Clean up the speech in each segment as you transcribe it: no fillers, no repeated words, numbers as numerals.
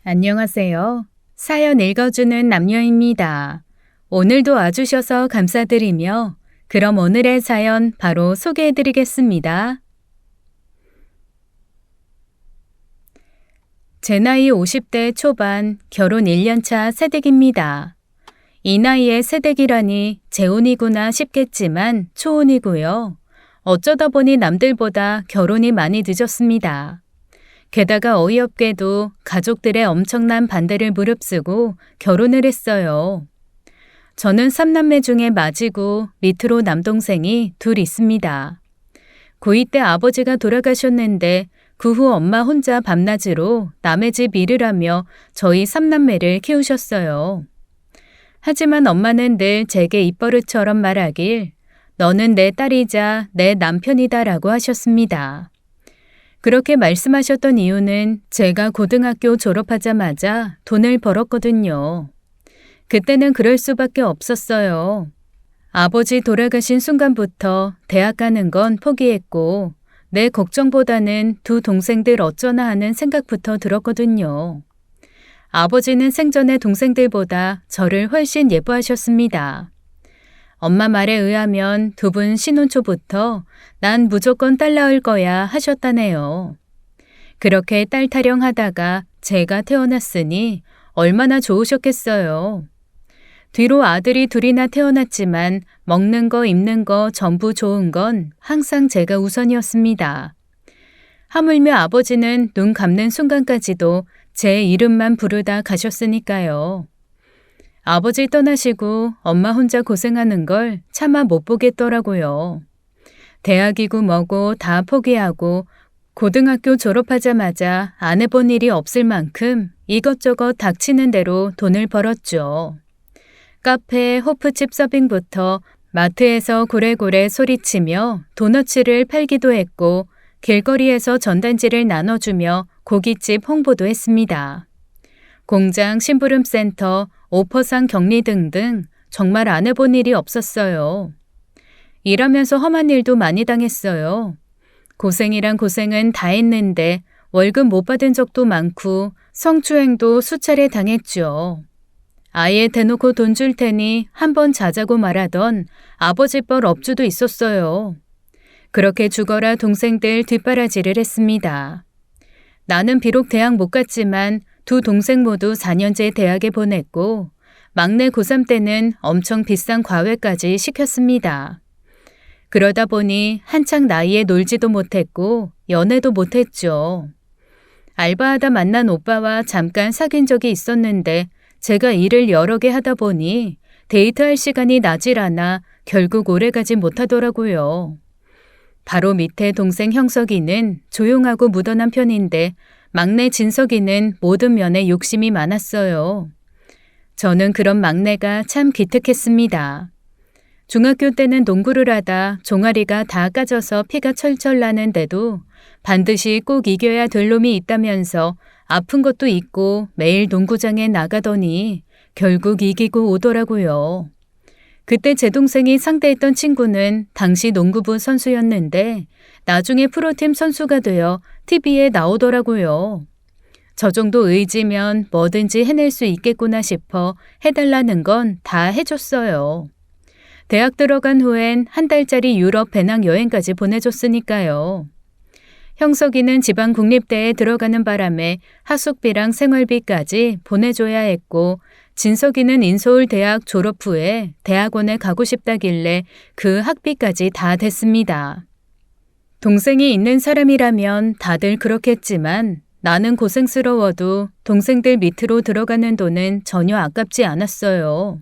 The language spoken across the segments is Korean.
안녕하세요. 사연 읽어주는 남녀입니다. 오늘도 와주셔서 감사드리며, 그럼 오늘의 사연 바로 소개해드리겠습니다. 제 나이 50대 초반, 결혼 1년차 새댁입니다. 이 나이에 새댁이라니 재혼이구나 싶겠지만 초혼이고요. 어쩌다 보니 남들보다 결혼이 많이 늦었습니다. 게다가 어이없게도 가족들의 엄청난 반대를 무릅쓰고 결혼을 했어요. 저는 3남매 중에 맏이고 밑으로 남동생이 둘 있습니다. 고2 때 아버지가 돌아가셨는데 그 후 엄마 혼자 밤낮으로 남의 집 일을 하며 저희 3남매를 키우셨어요. 하지만 엄마는 늘 제게 입버릇처럼 말하길 너는 내 딸이자 내 남편이다라고 하셨습니다. 그렇게 말씀하셨던 이유는 제가 고등학교 졸업하자마자 돈을 벌었거든요. 그때는 그럴 수밖에 없었어요. 아버지 돌아가신 순간부터 대학 가는 건 포기했고 내 걱정보다는 두 동생들 어쩌나 하는 생각부터 들었거든요. 아버지는 생전에 동생들보다 저를 훨씬 예뻐하셨습니다. 엄마 말에 의하면 두 분 신혼 초부터 난 무조건 딸 낳을 거야 하셨다네요. 그렇게 딸 타령하다가 제가 태어났으니 얼마나 좋으셨겠어요. 뒤로 아들이 둘이나 태어났지만 먹는 거 입는 거 전부 좋은 건 항상 제가 우선이었습니다. 하물며 아버지는 눈 감는 순간까지도 제 이름만 부르다 가셨으니까요. 아버지 떠나시고 엄마 혼자 고생하는 걸 차마 못 보겠더라고요. 대학이고 뭐고 다 포기하고 고등학교 졸업하자마자 안 해본 일이 없을 만큼 이것저것 닥치는 대로 돈을 벌었죠. 카페, 호프집 서빙부터 마트에서 고래고래 소리치며 도너츠를 팔기도 했고 길거리에서 전단지를 나눠주며 고깃집 홍보도 했습니다. 공장, 심부름센터, 오퍼상 격리 등등 정말 안 해본 일이 없었어요. 일하면서 험한 일도 많이 당했어요. 고생이란 고생은 다 했는데 월급 못 받은 적도 많고 성추행도 수차례 당했죠. 아예 대놓고 돈 줄 테니 한번 자자고 말하던 아버지 뻘 업주도 있었어요. 그렇게 죽어라 동생들 뒷바라지를 했습니다. 나는 비록 대학 못 갔지만 두 동생 모두 4년제 대학에 보냈고 막내 고3 때는 엄청 비싼 과외까지 시켰습니다. 그러다 보니 한창 나이에 놀지도 못했고 연애도 못했죠. 알바하다 만난 오빠와 잠깐 사귄 적이 있었는데 제가 일을 여러 개 하다 보니 데이트할 시간이 나질 않아 결국 오래가지 못하더라고요. 바로 밑에 동생 형석이는 조용하고 무던한 편인데 막내 진석이는 모든 면에 욕심이 많았어요. 저는 그런 막내가 참 기특했습니다. 중학교 때는 농구를 하다 종아리가 다 까져서 피가 철철 나는데도 반드시 꼭 이겨야 될 놈이 있다면서 아픈 것도 있고 매일 농구장에 나가더니 결국 이기고 오더라고요. 그때 제 동생이 상대했던 친구는 당시 농구부 선수였는데 나중에 프로팀 선수가 되어 TV에 나오더라고요. 저 정도 의지면 뭐든지 해낼 수 있겠구나 싶어 해달라는 건 다 해줬어요. 대학 들어간 후엔 한 달짜리 유럽 배낭 여행까지 보내줬으니까요. 형석이는 지방 국립대에 들어가는 바람에 하숙비랑 생활비까지 보내줘야 했고 진석이는 인서울대학 졸업 후에 대학원에 가고 싶다길래 그 학비까지 다 댔습니다. 동생이 있는 사람이라면 다들 그렇겠지만 나는 고생스러워도 동생들 밑으로 들어가는 돈은 전혀 아깝지 않았어요.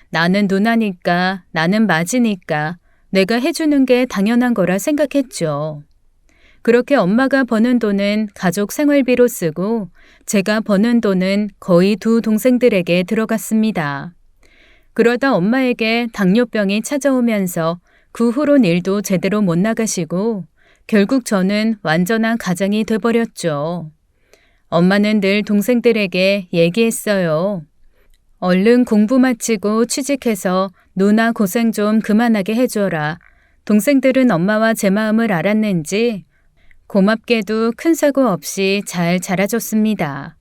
나는 누나니까, 나는 맏이니까 내가 해주는 게 당연한 거라 생각했죠. 그렇게 엄마가 버는 돈은 가족 생활비로 쓰고 제가 버는 돈은 거의 두 동생들에게 들어갔습니다. 그러다 엄마에게 당뇨병이 찾아오면서 그 후론 일도 제대로 못 나가시고 결국 저는 완전한 가장이 돼버렸죠. 엄마는 늘 동생들에게 얘기했어요. 얼른 공부 마치고 취직해서 누나 고생 좀 그만하게 해줘라. 동생들은 엄마와 제 마음을 알았는지 고맙게도 큰 사고 없이 잘 자라줬습니다.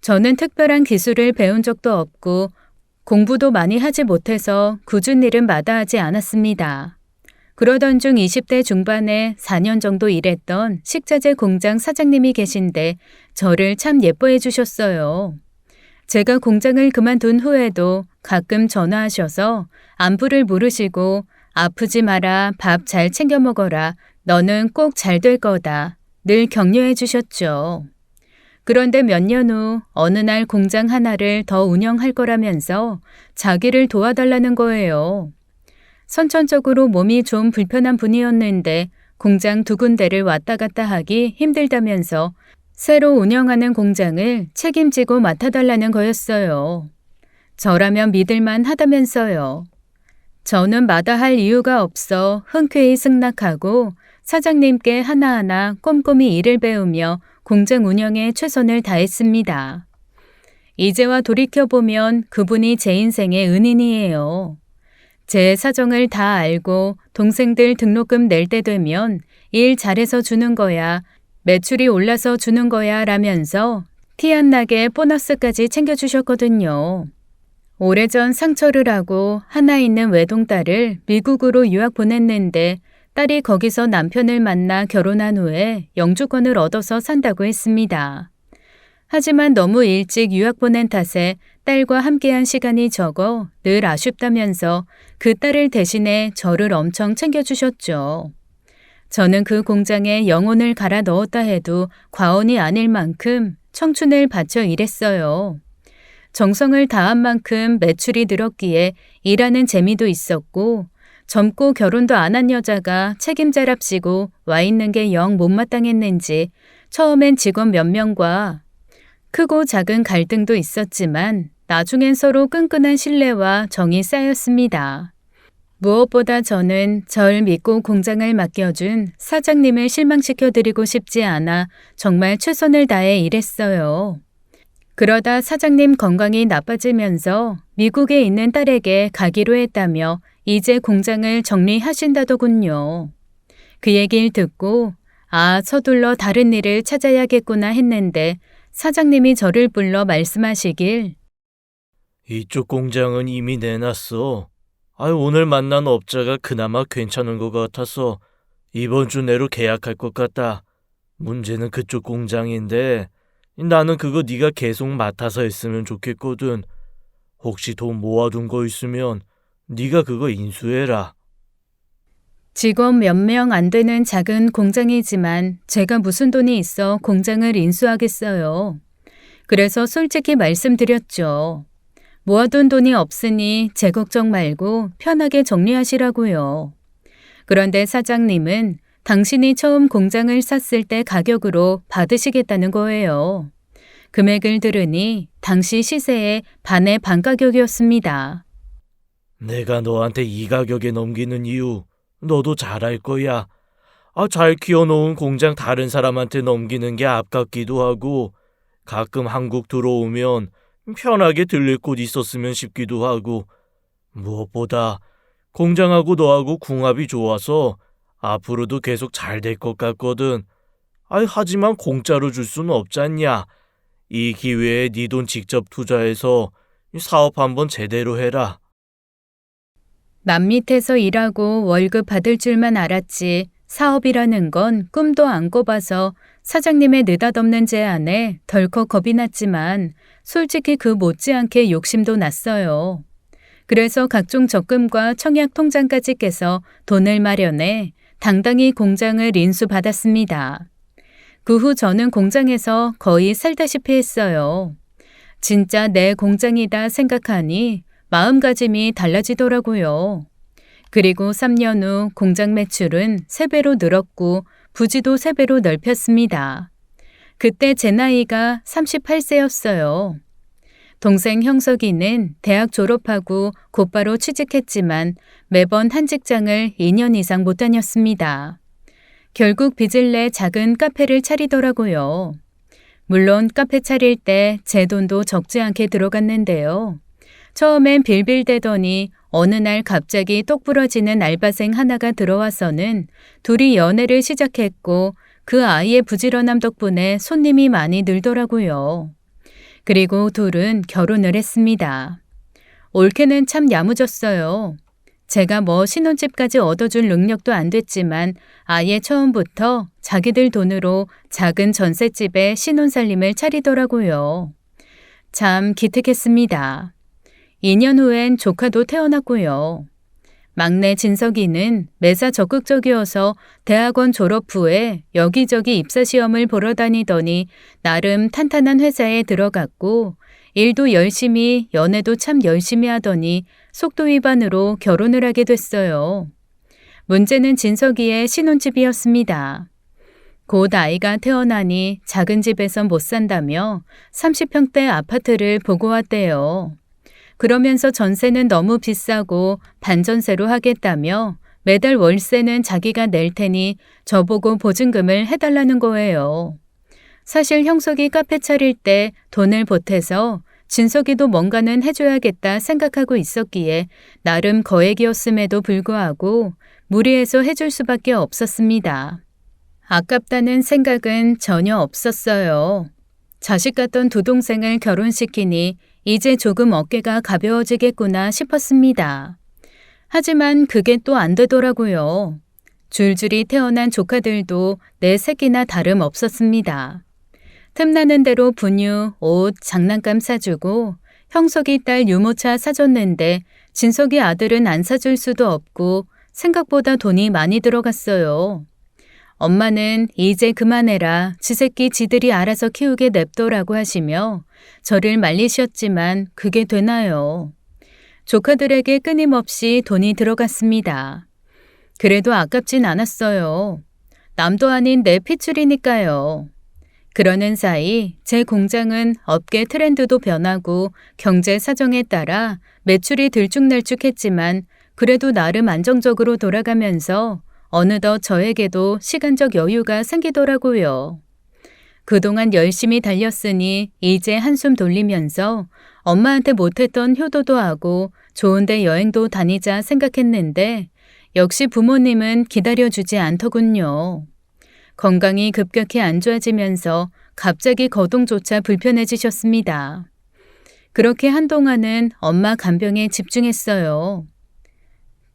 저는 특별한 기술을 배운 적도 없고 공부도 많이 하지 못해서 굳은 일은 마다하지 않았습니다. 그러던 중 20대 중반에 4년 정도 일했던 식자재 공장 사장님이 계신데 저를 참 예뻐해 주셨어요. 제가 공장을 그만둔 후에도 가끔 전화하셔서 안부를 물으시고 아프지 마라, 밥 잘 챙겨 먹어라, 너는 꼭 잘 될 거다 늘 격려해 주셨죠. 그런데 몇 년 후 어느 날 공장 하나를 더 운영할 거라면서 자기를 도와달라는 거예요. 선천적으로 몸이 좀 불편한 분이었는데 공장 두 군데를 왔다 갔다 하기 힘들다면서 새로 운영하는 공장을 책임지고 맡아달라는 거였어요. 저라면 믿을만 하다면서요. 저는 마다할 이유가 없어 흔쾌히 승낙하고 사장님께 하나하나 꼼꼼히 일을 배우며 공장 운영에 최선을 다했습니다. 이제와 돌이켜보면 그분이 제 인생의 은인이에요. 제 사정을 다 알고 동생들 등록금 낼 때 되면 일 잘해서 주는 거야, 매출이 올라서 주는 거야 라면서 티 안 나게 보너스까지 챙겨주셨거든요. 오래전 상처를 하고 하나 있는 외동딸을 미국으로 유학 보냈는데 딸이 거기서 남편을 만나 결혼한 후에 영주권을 얻어서 산다고 했습니다. 하지만 너무 일찍 유학 보낸 탓에 딸과 함께한 시간이 적어 늘 아쉽다면서 그 딸을 대신해 저를 엄청 챙겨주셨죠. 저는 그 공장에 영혼을 갈아 넣었다 해도 과언이 아닐 만큼 청춘을 바쳐 일했어요. 정성을 다한 만큼 매출이 늘었기에 일하는 재미도 있었고 젊고 결혼도 안 한 여자가 책임자랍시고 와 있는 게 영 못마땅했는지 처음엔 직원 몇 명과 크고 작은 갈등도 있었지만 나중엔 서로 끈끈한 신뢰와 정이 쌓였습니다. 무엇보다 저는 절 믿고 공장을 맡겨준 사장님을 실망시켜드리고 싶지 않아 정말 최선을 다해 일했어요. 그러다 사장님 건강이 나빠지면서 미국에 있는 딸에게 가기로 했다며 이제 공장을 정리하신다더군요. 그 얘기를 듣고 서둘러 다른 일을 찾아야겠구나 했는데 사장님이 저를 불러 말씀하시길 이쪽 공장은 이미 내놨어. 오늘 만난 업자가 그나마 괜찮은 것 같아서 이번 주 내로 계약할 것 같다. 문제는 그쪽 공장인데 나는 그거 네가 계속 맡아서 했으면 좋겠거든. 혹시 돈 모아둔 거 있으면 네가 그거 인수해라. 직원 몇 명 안 되는 작은 공장이지만 제가 무슨 돈이 있어 공장을 인수하겠어요. 그래서 솔직히 말씀드렸죠. 모아둔 돈이 없으니 제 걱정 말고 편하게 정리하시라고요. 그런데 사장님은 당신이 처음 공장을 샀을 때 가격으로 받으시겠다는 거예요. 금액을 들으니 당시 시세의 반의 반 가격이었습니다. 내가 너한테 이 가격에 넘기는 이유 너도 잘 알 거야. 잘 키워놓은 공장 다른 사람한테 넘기는 게 아깝기도 하고 가끔 한국 들어오면 편하게 들릴 곳 있었으면 싶기도 하고 무엇보다 공장하고 너하고 궁합이 좋아서 앞으로도 계속 잘 될 것 같거든. 하지만 공짜로 줄 수는 없잖냐. 이 기회에 네 돈 직접 투자해서 사업 한번 제대로 해라. 남 밑에서 일하고 월급 받을 줄만 알았지 사업이라는 건 꿈도 안 꿔봐서 사장님의 느닷없는 제안에 덜컥 겁이 났지만 솔직히 그 못지않게 욕심도 났어요. 그래서 각종 적금과 청약 통장까지 깨서 돈을 마련해 당당히 공장을 인수받았습니다. 그 후 저는 공장에서 거의 살다시피 했어요. 진짜 내 공장이다 생각하니 마음가짐이 달라지더라고요. 그리고 3년 후 공장 매출은 3배로 늘었고 부지도 3배로 넓혔습니다. 그때 제 나이가 38세였어요. 동생 형석이는 대학 졸업하고 곧바로 취직했지만 매번 한 직장을 2년 이상 못 다녔습니다. 결국 빚을 내 작은 카페를 차리더라고요. 물론 카페 차릴 때 제 돈도 적지 않게 들어갔는데요. 처음엔 빌빌대더니 어느 날 갑자기 똑 부러지는 알바생 하나가 들어와서는 둘이 연애를 시작했고 그 아이의 부지런함 덕분에 손님이 많이 늘더라고요. 그리고 둘은 결혼을 했습니다. 올케는 참 야무졌어요. 제가 뭐 신혼집까지 얻어줄 능력도 안 됐지만 아예 처음부터 자기들 돈으로 작은 전셋집에 신혼살림을 차리더라고요. 참 기특했습니다. 2년 후엔 조카도 태어났고요. 막내 진석이는 매사 적극적이어서 대학원 졸업 후에 여기저기 입사시험을 보러 다니더니 나름 탄탄한 회사에 들어갔고 일도 열심히 연애도 참 열심히 하더니 속도 위반으로 결혼을 하게 됐어요. 문제는 진석이의 신혼집이었습니다. 곧 아이가 태어나니 작은 집에선 못 산다며 30평대 아파트를 보고 왔대요. 그러면서 전세는 너무 비싸고 반전세로 하겠다며 매달 월세는 자기가 낼 테니 저보고 보증금을 해달라는 거예요. 사실 형석이 카페 차릴 때 돈을 보태서 진석이도 뭔가는 해줘야겠다 생각하고 있었기에 나름 거액이었음에도 불구하고 무리해서 해줄 수밖에 없었습니다. 아깝다는 생각은 전혀 없었어요. 자식 같던 두 동생을 결혼시키니 이제 조금 어깨가 가벼워지겠구나 싶었습니다. 하지만 그게 또 안 되더라고요. 줄줄이 태어난 조카들도 내 새끼나 다름없었습니다. 틈나는 대로 분유, 옷, 장난감 사주고 형석이 딸 유모차 사줬는데 진석이 아들은 안 사줄 수도 없고 생각보다 돈이 많이 들어갔어요. 엄마는 이제 그만해라. 지 새끼 지들이 알아서 키우게 냅둬라고 하시며 저를 말리셨지만 그게 되나요? 조카들에게 끊임없이 돈이 들어갔습니다. 그래도 아깝진 않았어요. 남도 아닌 내 핏줄이니까요. 그러는 사이 제 공장은 업계 트렌드도 변하고 경제 사정에 따라 매출이 들쭉날쭉했지만 그래도 나름 안정적으로 돌아가면서 어느덧 저에게도 시간적 여유가 생기더라고요. 그동안 열심히 달렸으니 이제 한숨 돌리면서 엄마한테 못했던 효도도 하고 좋은데 여행도 다니자 생각했는데 역시 부모님은 기다려주지 않더군요. 건강이 급격히 안 좋아지면서 갑자기 거동조차 불편해지셨습니다. 그렇게 한동안은 엄마 간병에 집중했어요.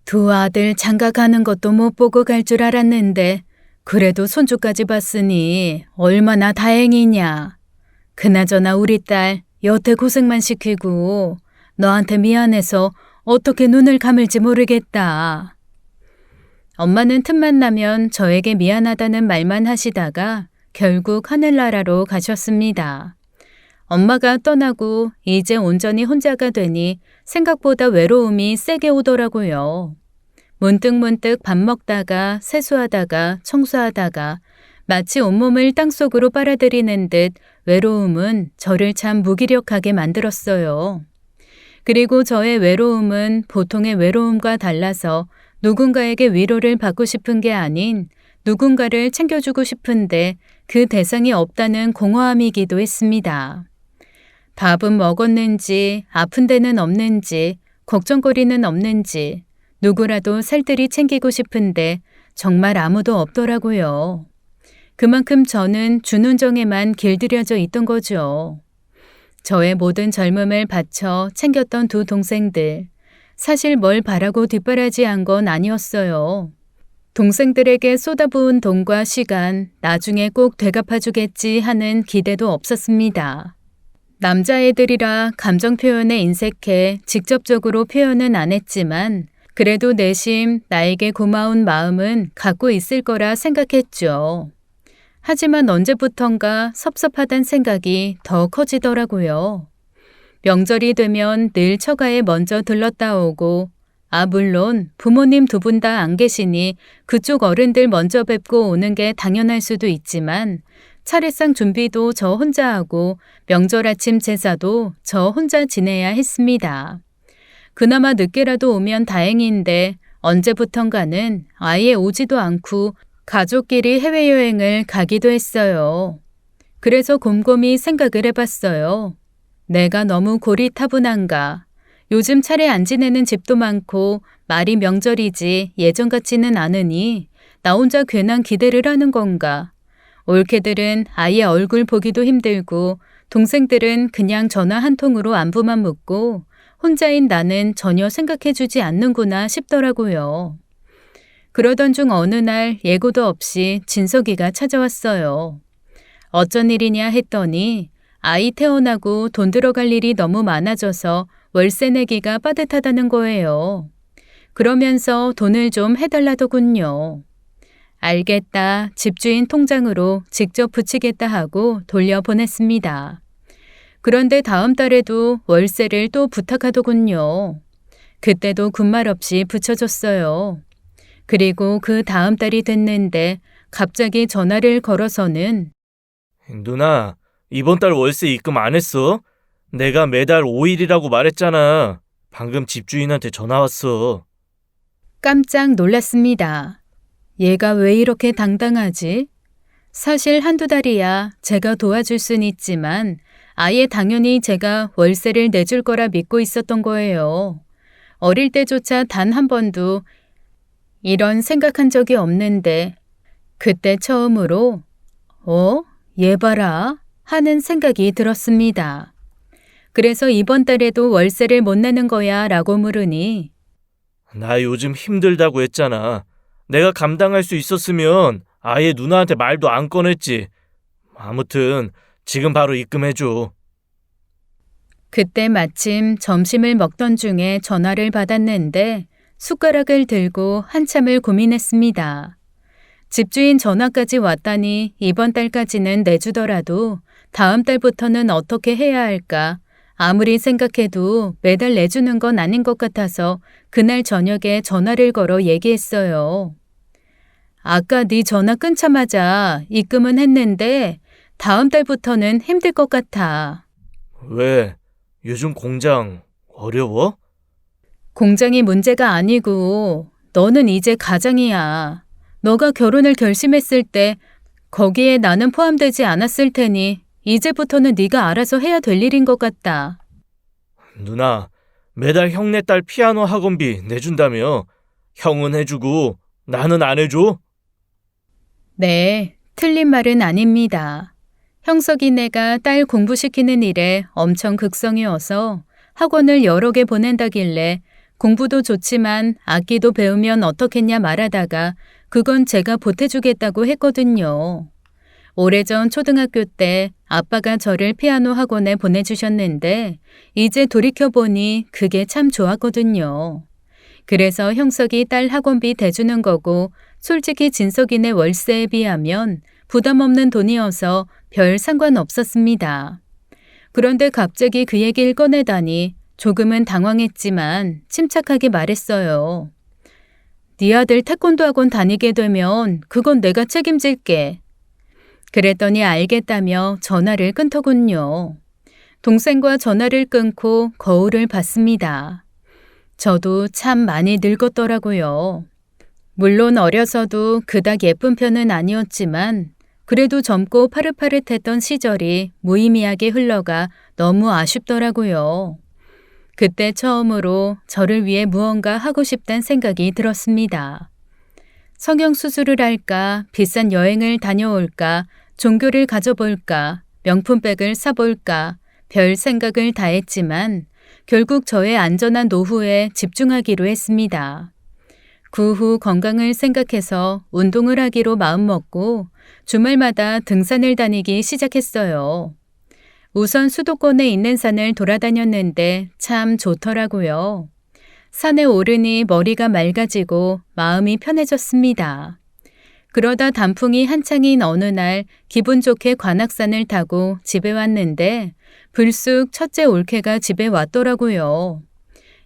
두 아들 장가 가는 것도 못 보고 갈 줄 알았는데 그래도 손주까지 봤으니 얼마나 다행이냐. 그나저나 우리 딸 여태 고생만 시키고 너한테 미안해서 어떻게 눈을 감을지 모르겠다. 엄마는 틈만 나면 저에게 미안하다는 말만 하시다가 결국 하늘나라로 가셨습니다. 엄마가 떠나고 이제 온전히 혼자가 되니 생각보다 외로움이 세게 오더라고요. 문득문득 밥 먹다가 세수하다가 청소하다가 마치 온몸을 땅속으로 빨아들이는 듯 외로움은 저를 참 무기력하게 만들었어요. 그리고 저의 외로움은 보통의 외로움과 달라서 누군가에게 위로를 받고 싶은 게 아닌 누군가를 챙겨주고 싶은데 그 대상이 없다는 공허함이기도 했습니다. 밥은 먹었는지, 아픈 데는 없는지, 걱정거리는 없는지, 누구라도 살뜰히 챙기고 싶은데 정말 아무도 없더라고요. 그만큼 저는 준운정에만 길들여져 있던 거죠. 저의 모든 젊음을 바쳐 챙겼던 두 동생들, 사실 뭘 바라고 뒷바라지한 건 아니었어요. 동생들에게 쏟아부은 돈과 시간, 나중에 꼭 되갚아주겠지 하는 기대도 없었습니다. 남자애들이라 감정 표현에 인색해 직접적으로 표현은 안 했지만 그래도 내심 나에게 고마운 마음은 갖고 있을 거라 생각했죠. 하지만 언제부턴가 섭섭하단 생각이 더 커지더라고요. 명절이 되면 늘 처가에 먼저 들렀다 오고 물론 부모님 두 분 다 안 계시니 그쪽 어른들 먼저 뵙고 오는 게 당연할 수도 있지만 차례상 준비도 저 혼자 하고 명절 아침 제사도 저 혼자 지내야 했습니다. 그나마 늦게라도 오면 다행인데 언제부턴가는 아예 오지도 않고 가족끼리 해외여행을 가기도 했어요. 그래서 곰곰이 생각을 해봤어요. 내가 너무 고리타분한가. 요즘 차례 안 지내는 집도 많고 말이 명절이지 예전 같지는 않으니 나 혼자 괜한 기대를 하는 건가. 올케들은 아예 얼굴 보기도 힘들고 동생들은 그냥 전화 한 통으로 안부만 묻고 혼자인 나는 전혀 생각해주지 않는구나 싶더라고요. 그러던 중 어느 날 예고도 없이 진석이가 찾아왔어요. 어쩐 일이냐 했더니 아이 태어나고 돈 들어갈 일이 너무 많아져서 월세 내기가 빠듯하다는 거예요. 그러면서 돈을 좀 해달라더군요. 알겠다. 집주인 통장으로 직접 붙이겠다 하고 돌려보냈습니다. 그런데 다음 달에도 월세를 또 부탁하더군요. 그때도 군말 없이 붙여줬어요. 그리고 그 다음 달이 됐는데 갑자기 전화를 걸어서는 누나, 이번 달 월세 입금 안 했어? 내가 매달 5일이라고 말했잖아. 방금 집주인한테 전화 왔어. 깜짝 놀랐습니다. 얘가 왜 이렇게 당당하지? 사실 한두 달이야 제가 도와줄 순 있지만 아예 당연히 제가 월세를 내줄 거라 믿고 있었던 거예요. 어릴 때조차 단 한 번도 이런 생각한 적이 없는데 그때 처음으로 얘 봐라 하는 생각이 들었습니다. 그래서 이번 달에도 월세를 못 내는 거야 라고 물으니 나 요즘 힘들다고 했잖아. 내가 감당할 수 있었으면 아예 누나한테 말도 안 꺼냈지. 아무튼 지금 바로 입금해줘. 그때 마침 점심을 먹던 중에 전화를 받았는데 숟가락을 들고 한참을 고민했습니다. 집주인 전화까지 왔다니 이번 달까지는 내주더라도 다음 달부터는 어떻게 해야 할까? 아무리 생각해도 매달 내주는 건 아닌 것 같아서 그날 저녁에 전화를 걸어 얘기했어요. 아까 네 전화 끊자마자 입금은 했는데 다음 달부터는 힘들 것 같아. 왜? 요즘 공장 어려워? 공장이 문제가 아니고 너는 이제 가장이야. 너가 결혼을 결심했을 때 거기에 나는 포함되지 않았을 테니 이제부터는 네가 알아서 해야 될 일인 것 같다. 누나, 매달 형네 딸 피아노 학원비 내준다며. 형은 해주고 나는 안 해줘? 네, 틀린 말은 아닙니다. 형석이네가 딸 공부시키는 일에 엄청 극성이어서 학원을 여러 개 보낸다길래 공부도 좋지만 악기도 배우면 어떻겠냐 말하다가 그건 제가 보태주겠다고 했거든요. 오래전 초등학교 때 아빠가 저를 피아노 학원에 보내주셨는데 이제 돌이켜보니 그게 참 좋았거든요. 그래서 형석이 딸 학원비 대주는 거고 솔직히 진석이네 월세에 비하면 부담 없는 돈이어서 별 상관없었습니다. 그런데 갑자기 그 얘기를 꺼내다니 조금은 당황했지만 침착하게 말했어요. 네 아들 태권도 학원 다니게 되면 그건 내가 책임질게. 그랬더니 알겠다며 전화를 끊더군요. 동생과 전화를 끊고 거울을 봤습니다. 저도 참 많이 늙었더라고요. 물론 어려서도 그닥 예쁜 편은 아니었지만 그래도 젊고 파릇파릇했던 시절이 무의미하게 흘러가 너무 아쉽더라고요. 그때 처음으로 저를 위해 무언가 하고 싶다는 생각이 들었습니다. 성형수술을 할까, 비싼 여행을 다녀올까, 종교를 가져볼까, 명품백을 사볼까, 별 생각을 다 했지만 결국 저의 안전한 노후에 집중하기로 했습니다. 그 후 건강을 생각해서 운동을 하기로 마음먹고 주말마다 등산을 다니기 시작했어요. 우선 수도권에 있는 산을 돌아다녔는데 참 좋더라고요. 산에 오르니 머리가 맑아지고 마음이 편해졌습니다. 그러다 단풍이 한창인 어느 날 기분 좋게 관악산을 타고 집에 왔는데 불쑥 첫째 올케가 집에 왔더라고요.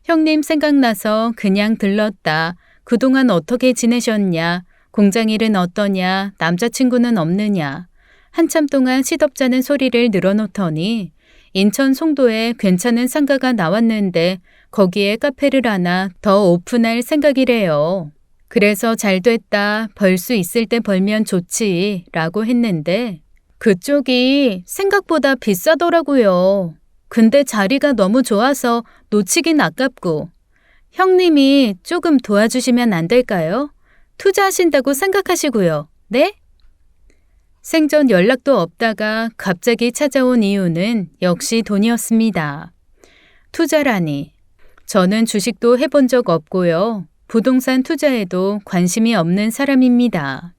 형님 생각나서 그냥 들렀다. 그동안 어떻게 지내셨냐? 공장 일은 어떠냐? 남자친구는 없느냐? 한참 동안 시덥잖은 소리를 늘어놓더니 인천 송도에 괜찮은 상가가 나왔는데 거기에 카페를 하나 더 오픈할 생각이래요. 그래서 잘됐다. 벌 수 있을 때 벌면 좋지. 라고 했는데 그쪽이 생각보다 비싸더라고요. 근데 자리가 너무 좋아서 놓치긴 아깝고 형님이 조금 도와주시면 안 될까요? 투자하신다고 생각하시고요. 네? 생전 연락도 없다가 갑자기 찾아온 이유는 역시 돈이었습니다. 투자라니. 저는 주식도 해본 적 없고요. 부동산 투자에도 관심이 없는 사람입니다.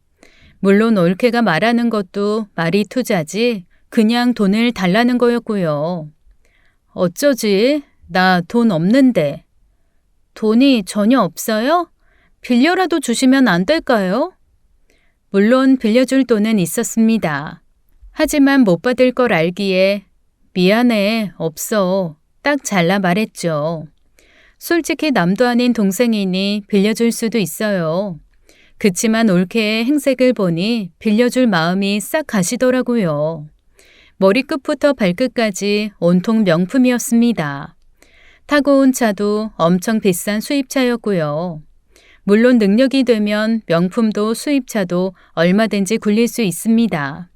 물론 올케가 말하는 것도 말이 투자지 그냥 돈을 달라는 거였고요. 어쩌지? 나 돈 없는데. 돈이 전혀 없어요? 빌려라도 주시면 안 될까요? 물론 빌려줄 돈은 있었습니다. 하지만 못 받을 걸 알기에 미안해, 없어. 딱 잘라 말했죠. 솔직히 남도 아닌 동생이니 빌려줄 수도 있어요. 그치만 올케의 행색을 보니 빌려줄 마음이 싹 가시더라고요. 머리끝부터 발끝까지 온통 명품이었습니다. 타고 온 차도 엄청 비싼 수입차였고요. 물론 능력이 되면 명품도 수입차도 얼마든지 굴릴 수 있습니다.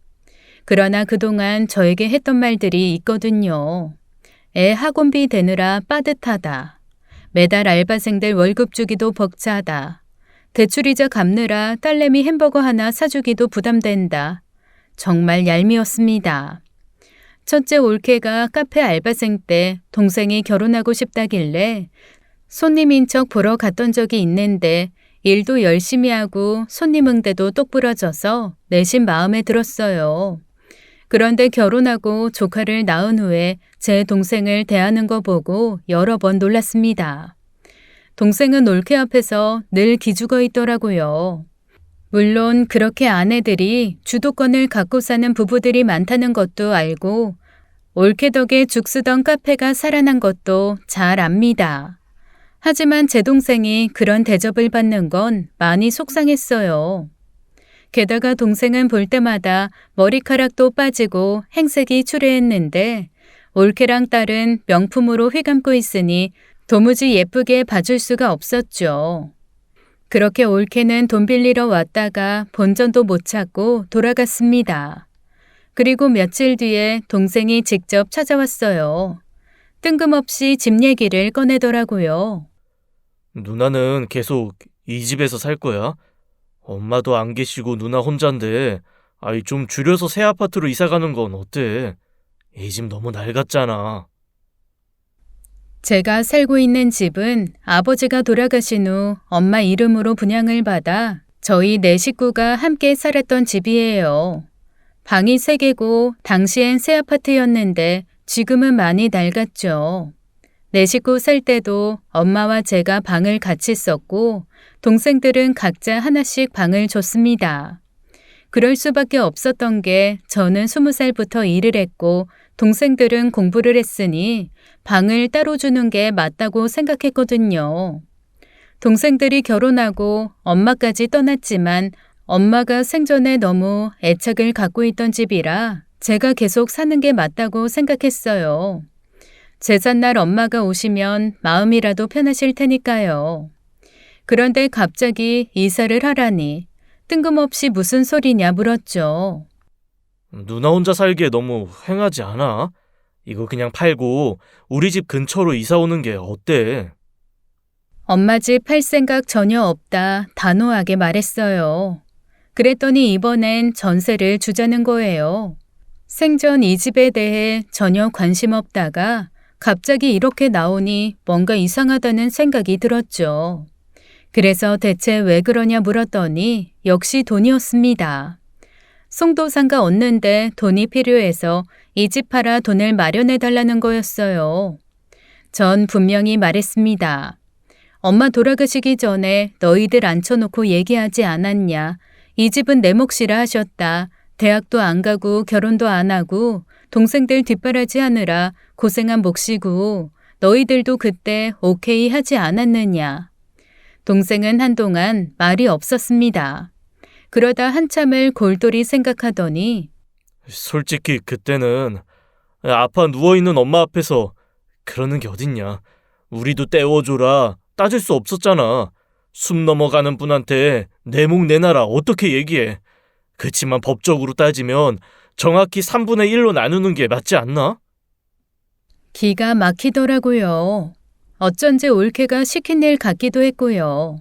그러나 그동안 저에게 했던 말들이 있거든요. 애 학원비 대느라 빠듯하다. 매달 알바생들 월급 주기도 벅차다. 대출이자 갚느라 딸내미 햄버거 하나 사주기도 부담된다. 정말 얄미웠습니다. 첫째 올케가 카페 알바생 때 동생이 결혼하고 싶다길래 손님인 척 보러 갔던 적이 있는데 일도 열심히 하고 손님 응대도 똑부러져서 내심 마음에 들었어요. 그런데 결혼하고 조카를 낳은 후에 제 동생을 대하는 거 보고 여러 번 놀랐습니다. 동생은 올케 앞에서 늘 기죽어 있더라고요. 물론 그렇게 아내들이 주도권을 갖고 사는 부부들이 많다는 것도 알고 올케 덕에 죽 쓰던 카페가 살아난 것도 잘 압니다. 하지만 제 동생이 그런 대접을 받는 건 많이 속상했어요. 게다가 동생은 볼 때마다 머리카락도 빠지고 행색이 추레했는데 올케랑 딸은 명품으로 휘감고 있으니 도무지 예쁘게 봐줄 수가 없었죠. 그렇게 올케는 돈 빌리러 왔다가 본전도 못 찾고 돌아갔습니다. 그리고 며칠 뒤에 동생이 직접 찾아왔어요. 뜬금없이 집 얘기를 꺼내더라고요. 누나는 계속 이 집에서 살 거야? 엄마도 안 계시고 누나 혼잔데 좀 줄여서 새 아파트로 이사 가는 건 어때? 이 집 너무 낡았잖아. 제가 살고 있는 집은 아버지가 돌아가신 후 엄마 이름으로 분양을 받아 저희 네 식구가 함께 살았던 집이에요. 방이 3개고 당시엔 새 아파트였는데 지금은 많이 낡았죠. 네 식구 살 때도 엄마와 제가 방을 같이 썼고 동생들은 각자 하나씩 방을 줬습니다. 그럴 수밖에 없었던 게 저는 20살부터 일을 했고 동생들은 공부를 했으니 방을 따로 주는 게 맞다고 생각했거든요. 동생들이 결혼하고 엄마까지 떠났지만 엄마가 생전에 너무 애착을 갖고 있던 집이라 제가 계속 사는 게 맞다고 생각했어요. 제삿날 엄마가 오시면 마음이라도 편하실 테니까요. 그런데 갑자기 이사를 하라니 뜬금없이 무슨 소리냐 물었죠. 누나 혼자 살기에 너무 횡하지 않아? 이거 그냥 팔고 우리 집 근처로 이사 오는 게 어때? 엄마 집 팔 생각 전혀 없다 단호하게 말했어요. 그랬더니 이번엔 전세를 주자는 거예요. 생전 이 집에 대해 전혀 관심 없다가 갑자기 이렇게 나오니 뭔가 이상하다는 생각이 들었죠. 그래서 대체 왜 그러냐 물었더니 역시 돈이었습니다. 송도상가 얻는데 돈이 필요해서 이 집 팔아 돈을 마련해 달라는 거였어요. 전 분명히 말했습니다. 엄마 돌아가시기 전에 너희들 앉혀놓고 얘기하지 않았냐. 이 집은 내 몫이라 하셨다. 대학도 안 가고 결혼도 안 하고 동생들 뒷바라지 하느라 고생한 몫이고 너희들도 그때 오케이 하지 않았느냐. 동생은 한동안 말이 없었습니다. 그러다 한참을 골똘히 생각하더니 솔직히 그때는 아파 누워있는 엄마 앞에서 그러는 게 어딨냐. 우리도 떼워줘라 따질 수 없었잖아. 숨 넘어가는 분한테 내 목 내놔라 어떻게 얘기해. 그치만 법적으로 따지면 정확히 3분의 1로 나누는 게 맞지 않나? 기가 막히더라고요. 어쩐지 올케가 시킨 일 같기도 했고요.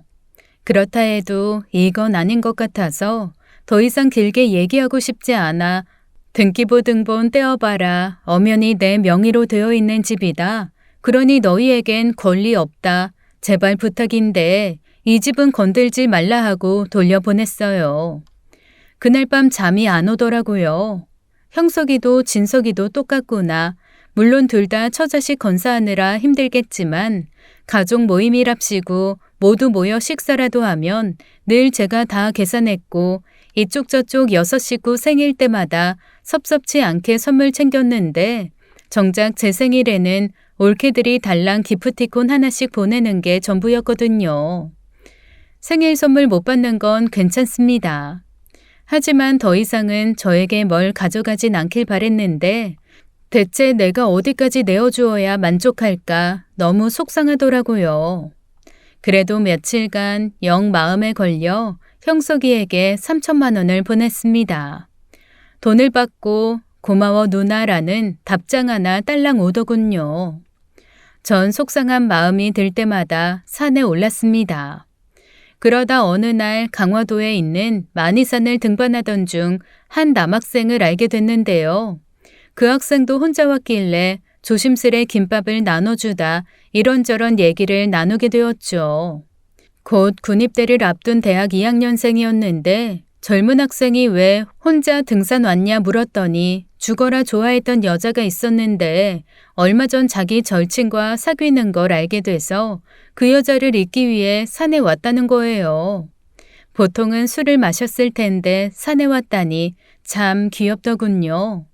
그렇다 해도 이건 아닌 것 같아서 더 이상 길게 얘기하고 싶지 않아 등기부 등본 떼어봐라. 엄연히 내 명의로 되어 있는 집이다. 그러니 너희에겐 권리 없다. 제발 부탁인데 이 집은 건들지 말라 하고 돌려보냈어요. 그날 밤 잠이 안 오더라고요. 형석이도 진석이도 똑같구나. 물론 둘 다 처자식 건사하느라 힘들겠지만 가족 모임이랍시고 모두 모여 식사라도 하면 늘 제가 다 계산했고 이쪽 저쪽 6식구 생일 때마다 섭섭치 않게 선물 챙겼는데 정작 제 생일에는 올케들이 달랑 기프티콘 하나씩 보내는 게 전부였거든요. 생일 선물 못 받는 건 괜찮습니다. 하지만 더 이상은 저에게 뭘 가져가진 않길 바랬는데 대체 내가 어디까지 내어주어야 만족할까 너무 속상하더라고요. 그래도 며칠간 영 마음에 걸려 형석이에게 3천만 원을 보냈습니다. 돈을 받고 고마워 누나라는 답장 하나 딸랑 오더군요. 전 속상한 마음이 들 때마다 산에 올랐습니다. 그러다 어느 날 강화도에 있는 만이산을 등반하던 중 한 남학생을 알게 됐는데요. 그 학생도 혼자 왔길래 조심스레 김밥을 나눠주다 이런저런 얘기를 나누게 되었죠. 곧 군입대를 앞둔 대학 2학년생이었는데 젊은 학생이 왜 혼자 등산 왔냐 물었더니 죽어라 좋아했던 여자가 있었는데 얼마 전 자기 절친과 사귀는 걸 알게 돼서 그 여자를 잊기 위해 산에 왔다는 거예요. 보통은 술을 마셨을 텐데 산에 왔다니 참 귀엽더군요.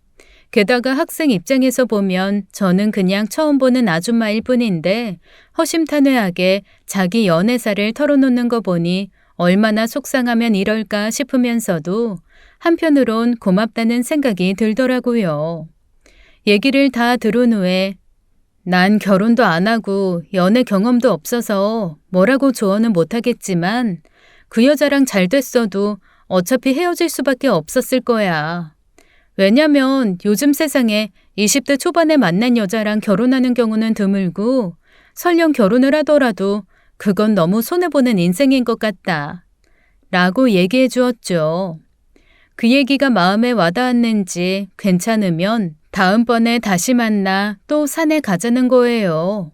게다가 학생 입장에서 보면 저는 그냥 처음 보는 아줌마일 뿐인데 허심탄회하게 자기 연애사를 털어놓는 거 보니 얼마나 속상하면 이럴까 싶으면서도 한편으론 고맙다는 생각이 들더라고요. 얘기를 다 들은 후에 난 결혼도 안 하고 연애 경험도 없어서 뭐라고 조언은 못하겠지만 그 여자랑 잘 됐어도 어차피 헤어질 수밖에 없었을 거야. 왜냐면 요즘 세상에 20대 초반에 만난 여자랑 결혼하는 경우는 드물고 설령 결혼을 하더라도 그건 너무 손해보는 인생인 것 같다. 라고 얘기해 주었죠. 그 얘기가 마음에 와닿았는지 괜찮으면 다음번에 다시 만나 또 산에 가자는 거예요.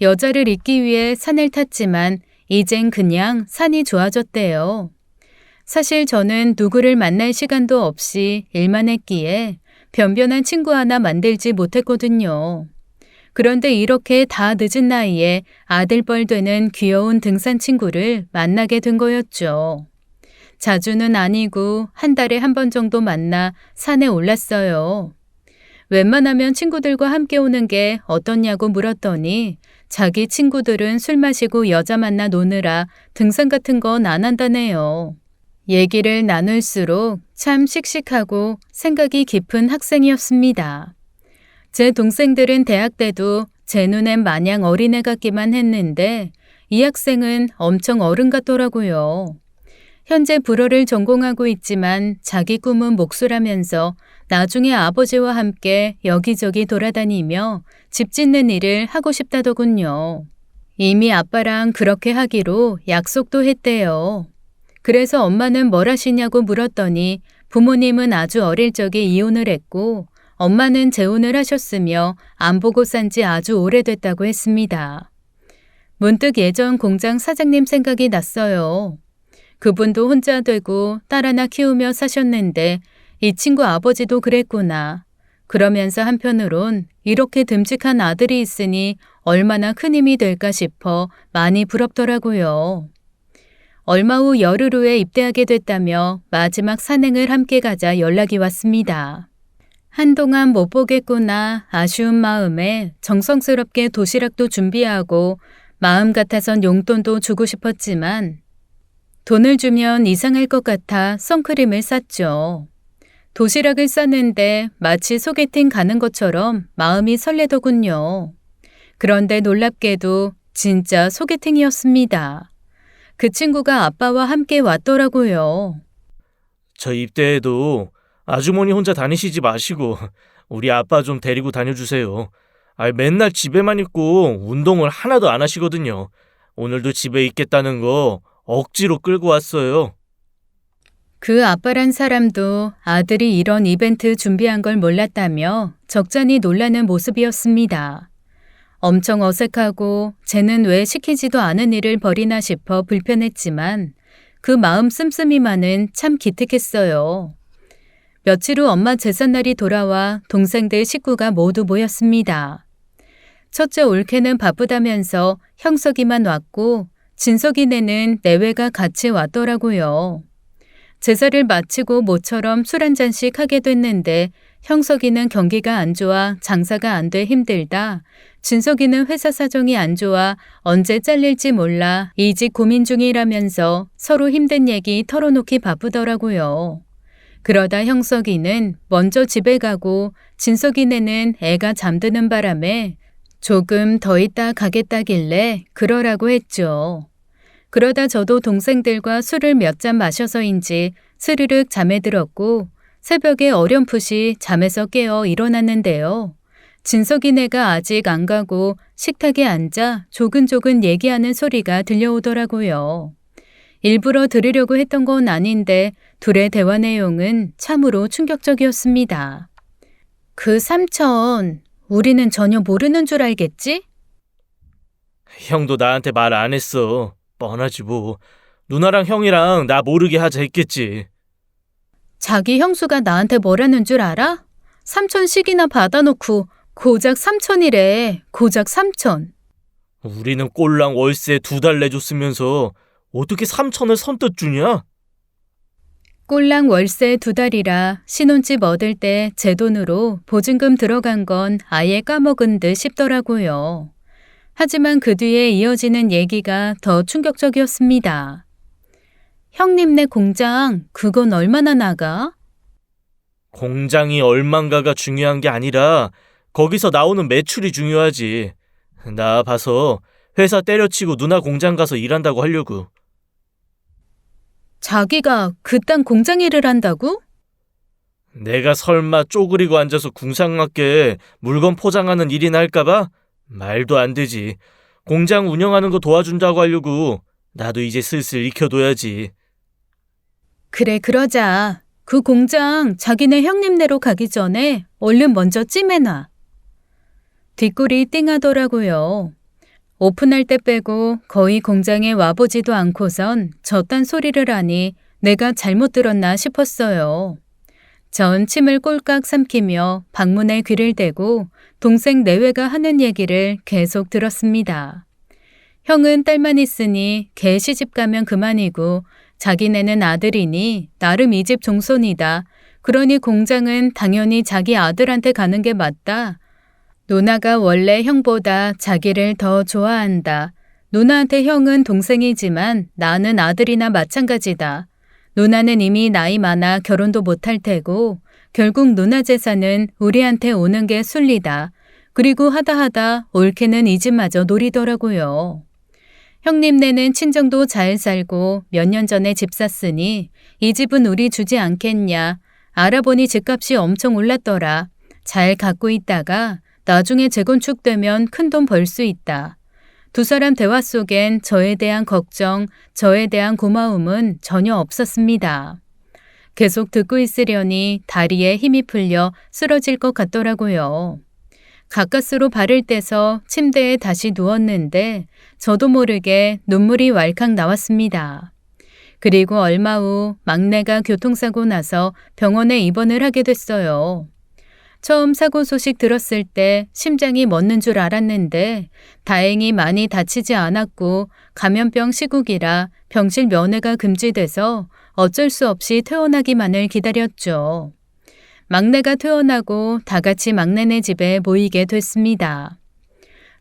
여자를 잊기 위해 산을 탔지만 이젠 그냥 산이 좋아졌대요. 사실 저는 누구를 만날 시간도 없이 일만 했기에 변변한 친구 하나 만들지 못했거든요. 그런데 이렇게 다 늦은 나이에 아들뻘 되는 귀여운 등산 친구를 만나게 된 거였죠. 자주는 아니고 한 달에 한 번 정도 만나 산에 올랐어요. 웬만하면 친구들과 함께 오는 게 어떻냐고 물었더니 자기 친구들은 술 마시고 여자 만나 노느라 등산 같은 건 안 한다네요. 얘기를 나눌수록 참 씩씩하고 생각이 깊은 학생이었습니다. 제 동생들은 대학 때도 제 눈엔 마냥 어린애 같기만 했는데 이 학생은 엄청 어른 같더라고요. 현재 불어를 전공하고 있지만 자기 꿈은 목수라면서 나중에 아버지와 함께 여기저기 돌아다니며 집 짓는 일을 하고 싶다더군요. 이미 아빠랑 그렇게 하기로 약속도 했대요. 그래서 엄마는 뭘 하시냐고 물었더니 부모님은 아주 어릴 적에 이혼을 했고 엄마는 재혼을 하셨으며 안 보고 산 지 아주 오래됐다고 했습니다. 문득 예전 공장 사장님 생각이 났어요. 그분도 혼자 되고 딸 하나 키우며 사셨는데 이 친구 아버지도 그랬구나. 그러면서 한편으론 이렇게 듬직한 아들이 있으니 얼마나 큰 힘이 될까 싶어 많이 부럽더라고요. 얼마 후 열흘 후에 입대하게 됐다며 마지막 산행을 함께 가자 연락이 왔습니다. 한동안 못 보겠구나 아쉬운 마음에 정성스럽게 도시락도 준비하고 마음 같아선 용돈도 주고 싶었지만 돈을 주면 이상할 것 같아 선크림을 쌌죠. 도시락을 쌌는데 마치 소개팅 가는 것처럼 마음이 설레더군요. 그런데 놀랍게도 진짜 소개팅이었습니다. 그 친구가 아빠와 함께 왔더라고요. 저 입대해도 아주머니 혼자 다니시지 마시고 우리 아빠 좀 데리고 다녀주세요. 맨날 집에만 있고 운동을 하나도 안 하시거든요. 오늘도 집에 있겠다는 거 억지로 끌고 왔어요. 그 아빠란 사람도 아들이 이런 이벤트 준비한 걸 몰랐다며 적잖이 놀라는 모습이었습니다. 엄청 어색하고 쟤는 왜 시키지도 않은 일을 벌이나 싶어 불편했지만 그 마음 씀씀이만은 참 기특했어요. 며칠 후 엄마 제삿날이 돌아와 동생들 식구가 모두 모였습니다. 첫째 올케는 바쁘다면서 형석이만 왔고 진석이네는 내외가 같이 왔더라고요. 제사를 마치고 모처럼 술 한 잔씩 하게 됐는데 형석이는 경기가 안 좋아 장사가 안 돼 힘들다. 진석이는 회사 사정이 안 좋아 언제 잘릴지 몰라 이직 고민 중이라면서 서로 힘든 얘기 털어놓기 바쁘더라고요. 그러다 형석이는 먼저 집에 가고 진석이네는 애가 잠드는 바람에 조금 더 있다 가겠다길래 그러라고 했죠. 그러다 저도 동생들과 술을 몇 잔 마셔서인지 스르륵 잠에 들었고 새벽에 어렴풋이 잠에서 깨어 일어났는데요. 진석이네가 아직 안 가고 식탁에 앉아 조근조근 얘기하는 소리가 들려오더라고요. 일부러 들으려고 했던 건 아닌데 둘의 대화 내용은 참으로 충격적이었습니다. 그 삼촌, 우리는 전혀 모르는 줄 알겠지? 형도 나한테 말 안 했어. 뻔하지 뭐. 누나랑 형이랑 나 모르게 하자 했겠지. 자기 형수가 나한테 뭐라는 줄 알아? 삼촌씩이나 받아놓고 고작 삼촌이래. 고작 삼촌. 우리는 꼴랑 월세 2달 내줬으면서 어떻게 3천을 선뜻 주냐? 꼴랑 월세 2달이라 신혼집 얻을 때 제 돈으로 보증금 들어간 건 아예 까먹은 듯 싶더라고요. 하지만 그 뒤에 이어지는 얘기가 더 충격적이었습니다. 형님네 공장 그건 얼마나 나가? 공장이 얼만가가 중요한 게 아니라 거기서 나오는 매출이 중요하지. 나 봐서 회사 때려치고 누나 공장 가서 일한다고 하려고. 자기가 그딴 공장 일을 한다고? 내가 설마 쪼그리고 앉아서 궁상맞게 물건 포장하는 일이나 할까봐? 말도 안 되지. 공장 운영하는 거 도와준다고 하려고. 나도 이제 슬슬 익혀둬야지. 그래 그러자. 그 공장 자기네 형님네로 가기 전에 얼른 먼저 찜해놔. 뒷골이 띵하더라고요. 오픈할 때 빼고 거의 공장에 와보지도 않고선 저딴 소리를 하니 내가 잘못 들었나 싶었어요. 전 침을 꼴깍 삼키며 방문에 귀를 대고 동생 내외가 하는 얘기를 계속 들었습니다. 형은 딸만 있으니 걔 시집 가면 그만이고 자기네는 아들이니 나름 이 집 종손이다. 그러니 공장은 당연히 자기 아들한테 가는 게 맞다. 누나가 원래 형보다 자기를 더 좋아한다. 누나한테 형은 동생이지만 나는 아들이나 마찬가지다. 누나는 이미 나이 많아 결혼도 못할 테고 결국 누나 재산은 우리한테 오는 게 순리다. 그리고 하다 올케는 이 집마저 노리더라고요. 형님네는 친정도 잘 살고 몇 년 전에 집 샀으니 이 집은 우리 주지 않겠냐. 알아보니 집값이 엄청 올랐더라. 잘 갖고 있다가 나중에 재건축되면 큰돈 벌 수 있다. 두 사람 대화 속엔 저에 대한 걱정, 저에 대한 고마움은 전혀 없었습니다. 계속 듣고 있으려니 다리에 힘이 풀려 쓰러질 것 같더라고요. 가까스로 발을 떼서 침대에 다시 누웠는데 저도 모르게 눈물이 왈칵 나왔습니다. 그리고 얼마 후 막내가 교통사고 나서 병원에 입원을 하게 됐어요. 처음 사고 소식 들었을 때 심장이 멎는 줄 알았는데 다행히 많이 다치지 않았고 감염병 시국이라 병실 면회가 금지돼서 어쩔 수 없이 퇴원하기만을 기다렸죠. 막내가 퇴원하고 다 같이 막내네 집에 모이게 됐습니다.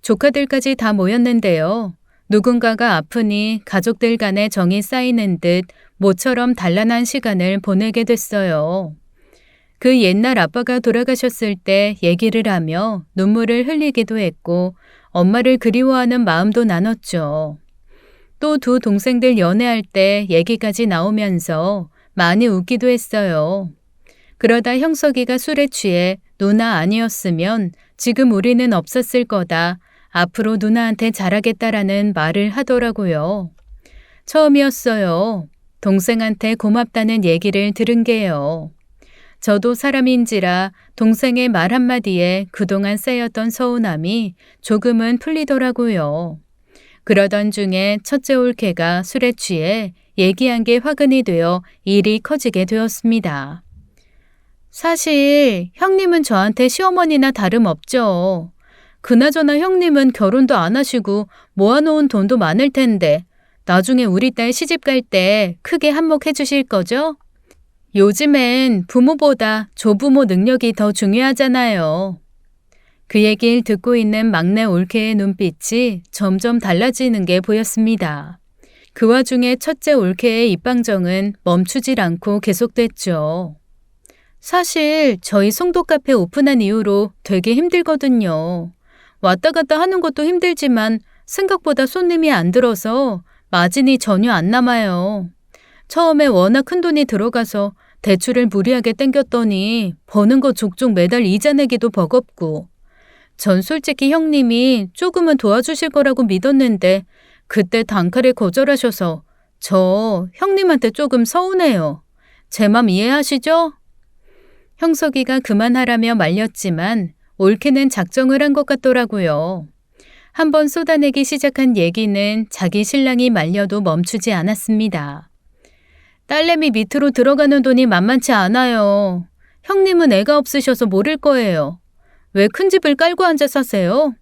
조카들까지 다 모였는데요. 누군가가 아프니 가족들 간의 정이 쌓이는 듯 모처럼 단란한 시간을 보내게 됐어요. 그 옛날 아빠가 돌아가셨을 때 얘기를 하며 눈물을 흘리기도 했고 엄마를 그리워하는 마음도 나눴죠. 또 두 동생들 연애할 때 얘기까지 나오면서 많이 웃기도 했어요. 그러다 형석이가 술에 취해 누나 아니었으면 지금 우리는 없었을 거다. 앞으로 누나한테 잘하겠다라는 말을 하더라고요. 처음이었어요. 동생한테 고맙다는 얘기를 들은 게요. 저도 사람인지라 동생의 말 한마디에 그동안 쌓였던 서운함이 조금은 풀리더라고요. 그러던 중에 첫째 올케가 술에 취해 얘기한 게 화근이 되어 일이 커지게 되었습니다. 사실 형님은 저한테 시어머니나 다름없죠. 그나저나 형님은 결혼도 안 하시고 모아놓은 돈도 많을 텐데 나중에 우리 딸 시집 갈 때 크게 한몫해 주실 거죠? 요즘엔 부모보다 조부모 능력이 더 중요하잖아요. 그 얘기를 듣고 있는 막내 올케의 눈빛이 점점 달라지는 게 보였습니다. 그 와중에 첫째 올케의 입방정은 멈추질 않고 계속됐죠. 사실 저희 송도 카페 오픈한 이후로 되게 힘들거든요. 왔다 갔다 하는 것도 힘들지만 생각보다 손님이 안 들어서 마진이 전혀 안 남아요. 처음에 워낙 큰 돈이 들어가서 대출을 무리하게 땡겼더니 버는 거 족족 매달 이자 내기도 버겁고 전 솔직히 형님이 조금은 도와주실 거라고 믿었는데 그때 단칼에 거절하셔서 저 형님한테 조금 서운해요. 제 맘 이해하시죠? 형석이가 그만하라며 말렸지만 올케는 작정을 한 것 같더라고요. 한번 쏟아내기 시작한 얘기는 자기 신랑이 말려도 멈추지 않았습니다. 딸내미 밑으로 들어가는 돈이 만만치 않아요. 형님은 애가 없으셔서 모를 거예요. 왜 큰 집을 깔고 앉아 사세요?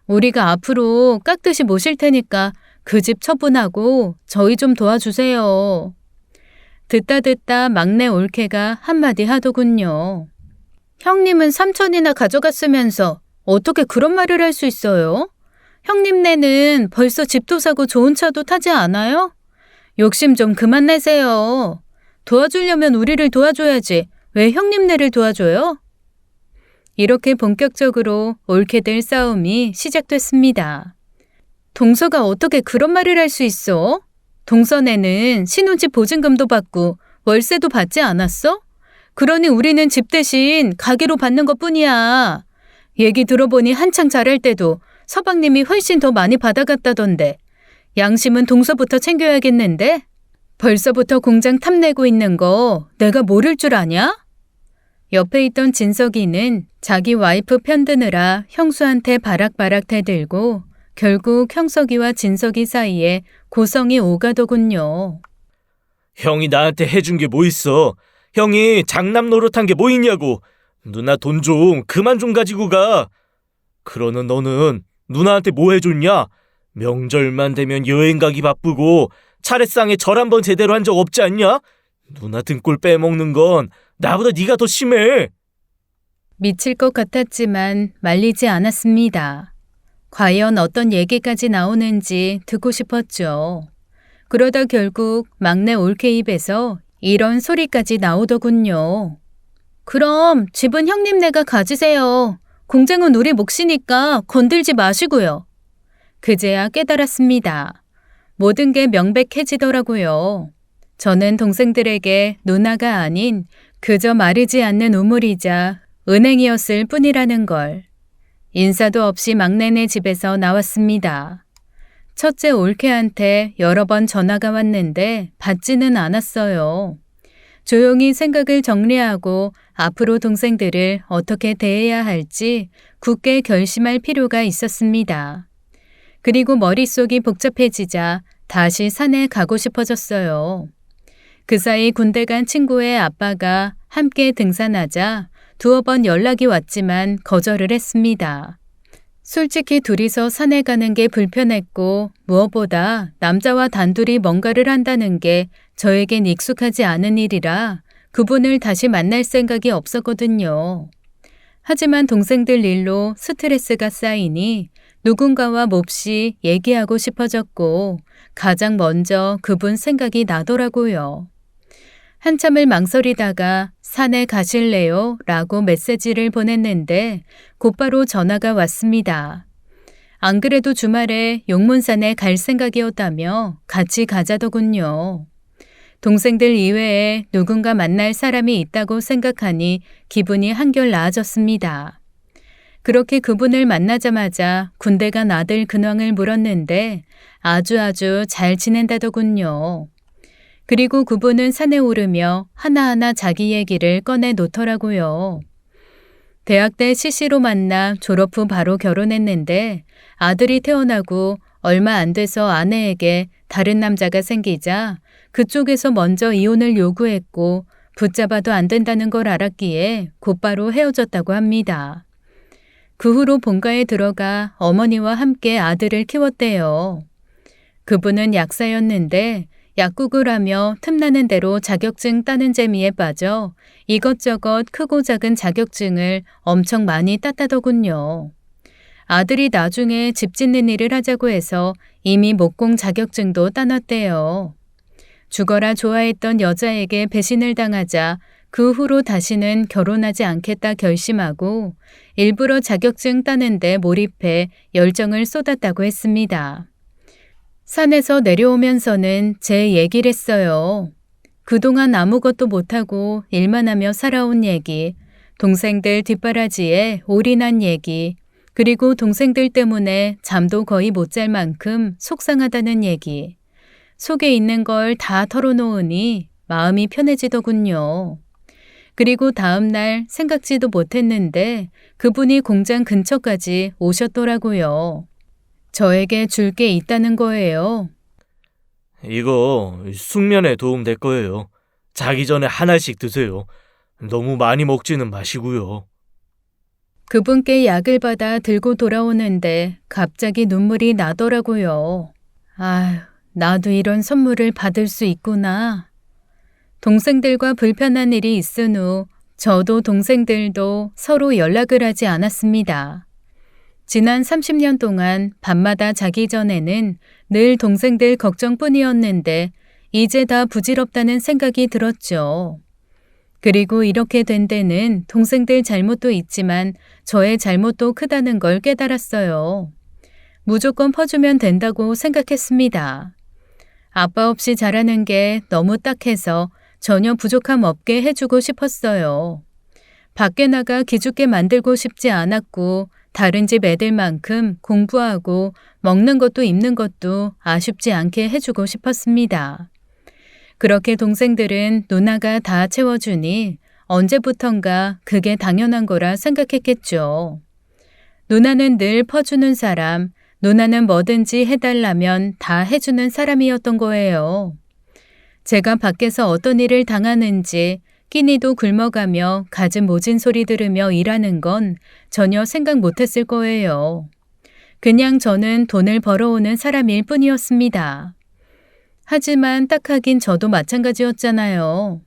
우리가 앞으로 깍듯이 모실 테니까 그 집 처분하고 저희 좀 도와주세요. 듣다 막내 올케가 한마디 하더군요. 형님은 3천이나 가져갔으면서 어떻게 그런 말을 할 수 있어요? 형님네는 벌써 집도 사고 좋은 차도 타지 않아요? 욕심 좀 그만 내세요. 도와주려면 우리를 도와줘야지. 왜 형님네를 도와줘요? 이렇게 본격적으로 올케들 싸움이 시작됐습니다. 동서가 어떻게 그런 말을 할 수 있어? 동서네는 신혼집 보증금도 받고 월세도 받지 않았어? 그러니 우리는 집 대신 가게로 받는 것뿐이야. 얘기 들어보니 한창 잘할 때도 서방님이 훨씬 더 많이 받아갔다던데 양심은 동서부터 챙겨야겠는데? 벌써부터 공장 탐내고 있는 거 내가 모를 줄 아냐? 옆에 있던 진석이는 자기 와이프 편드느라 형수한테 바락바락 대들고 결국 형석이와 진석이 사이에 고성이 오가더군요. 형이 나한테 해준 게 뭐 있어? 형이 장남 노릇한 게 뭐 있냐고. 누나 돈 좀 그만 좀 가지고 가. 그러는 너는 누나한테 뭐 해줬냐? 명절만 되면 여행 가기 바쁘고 차례상에 절 한 번 제대로 한 적 없지 않냐? 누나 등골 빼먹는 건 나보다 네가 더 심해. 미칠 것 같았지만 말리지 않았습니다. 과연 어떤 얘기까지 나오는지 듣고 싶었죠. 그러다 결국 막내 올케 입에서 이런 소리까지 나오더군요. 그럼 집은 형님네가 가지세요. 공장은 우리 몫이니까 건들지 마시고요. 그제야 깨달았습니다. 모든 게 명백해지더라고요. 저는 동생들에게 누나가 아닌 그저 마르지 않는 우물이자 은행이었을 뿐이라는 걸. 인사도 없이 막내네 집에서 나왔습니다. 첫째 올케한테 여러 번 전화가 왔는데 받지는 않았어요. 조용히 생각을 정리하고 앞으로 동생들을 어떻게 대해야 할지 굳게 결심할 필요가 있었습니다. 그리고 머릿속이 복잡해지자 다시 산에 가고 싶어졌어요. 그 사이 군대 간 친구의 아빠가 함께 등산하자 두어 번 연락이 왔지만 거절을 했습니다. 솔직히 둘이서 산에 가는 게 불편했고 무엇보다 남자와 단둘이 뭔가를 한다는 게 저에겐 익숙하지 않은 일이라 그분을 다시 만날 생각이 없었거든요. 하지만 동생들 일로 스트레스가 쌓이니 누군가와 몹시 얘기하고 싶어졌고 가장 먼저 그분 생각이 나더라고요. 한참을 망설이다가 산에 가실래요? 라고 메시지를 보냈는데 곧바로 전화가 왔습니다. 안 그래도 주말에 용문산에 갈 생각이었다며 같이 가자더군요. 동생들 이외에 누군가 만날 사람이 있다고 생각하니 기분이 한결 나아졌습니다. 그렇게 그분을 만나자마자 군대 간 아들 근황을 물었는데 아주 잘 지낸다더군요. 그리고 그분은 산에 오르며 하나하나 자기 얘기를 꺼내 놓더라고요. 대학 때 CC로 만나 졸업 후 바로 결혼했는데 아들이 태어나고 얼마 안 돼서 아내에게 다른 남자가 생기자 그쪽에서 먼저 이혼을 요구했고 붙잡아도 안 된다는 걸 알았기에 곧바로 헤어졌다고 합니다. 그 후로 본가에 들어가 어머니와 함께 아들을 키웠대요. 그분은 약사였는데 약국을 하며 틈나는 대로 자격증 따는 재미에 빠져 이것저것 크고 작은 자격증을 엄청 많이 땄다더군요. 아들이 나중에 집 짓는 일을 하자고 해서 이미 목공 자격증도 따놨대요. 죽어라 좋아했던 여자에게 배신을 당하자 그 후로 다시는 결혼하지 않겠다 결심하고 일부러 자격증 따는데 몰입해 열정을 쏟았다고 했습니다. 산에서 내려오면서는 제 얘기를 했어요. 그동안 아무것도 못하고 일만 하며 살아온 얘기, 동생들 뒷바라지에 올인한 얘기, 그리고 동생들 때문에 잠도 거의 못 잘 만큼 속상하다는 얘기. 속에 있는 걸 다 털어놓으니 마음이 편해지더군요. 그리고 다음 날 생각지도 못했는데 그분이 공장 근처까지 오셨더라고요. 저에게 줄 게 있다는 거예요. 이거 숙면에 도움 될 거예요. 자기 전에 하나씩 드세요. 너무 많이 먹지는 마시고요. 그분께 약을 받아 들고 돌아오는데 갑자기 눈물이 나더라고요. 아휴, 나도 이런 선물을 받을 수 있구나. 동생들과 불편한 일이 있은 후 저도 동생들도 서로 연락을 하지 않았습니다. 지난 30년 동안 밤마다 자기 전에는 늘 동생들 걱정뿐이었는데 이제 다 부질없다는 생각이 들었죠. 그리고 이렇게 된 데는 동생들 잘못도 있지만 저의 잘못도 크다는 걸 깨달았어요. 무조건 퍼주면 된다고 생각했습니다. 아빠 없이 자라는 게 너무 딱해서 전혀 부족함 없게 해주고 싶었어요. 밖에 나가 기죽게 만들고 싶지 않았고 다른 집 애들만큼 공부하고 먹는 것도 입는 것도 아쉽지 않게 해주고 싶었습니다. 그렇게 동생들은 누나가 다 채워주니 언제부턴가 그게 당연한 거라 생각했겠죠. 누나는 늘 퍼주는 사람, 누나는 뭐든지 해달라면 다 해주는 사람이었던 거예요. 제가 밖에서 어떤 일을 당하는지 끼니도 굶어가며 갖은 모진 소리 들으며 일하는 건 전혀 생각 못했을 거예요. 그냥 저는 돈을 벌어오는 사람일 뿐이었습니다. 하지만 딱하긴 저도 마찬가지였잖아요.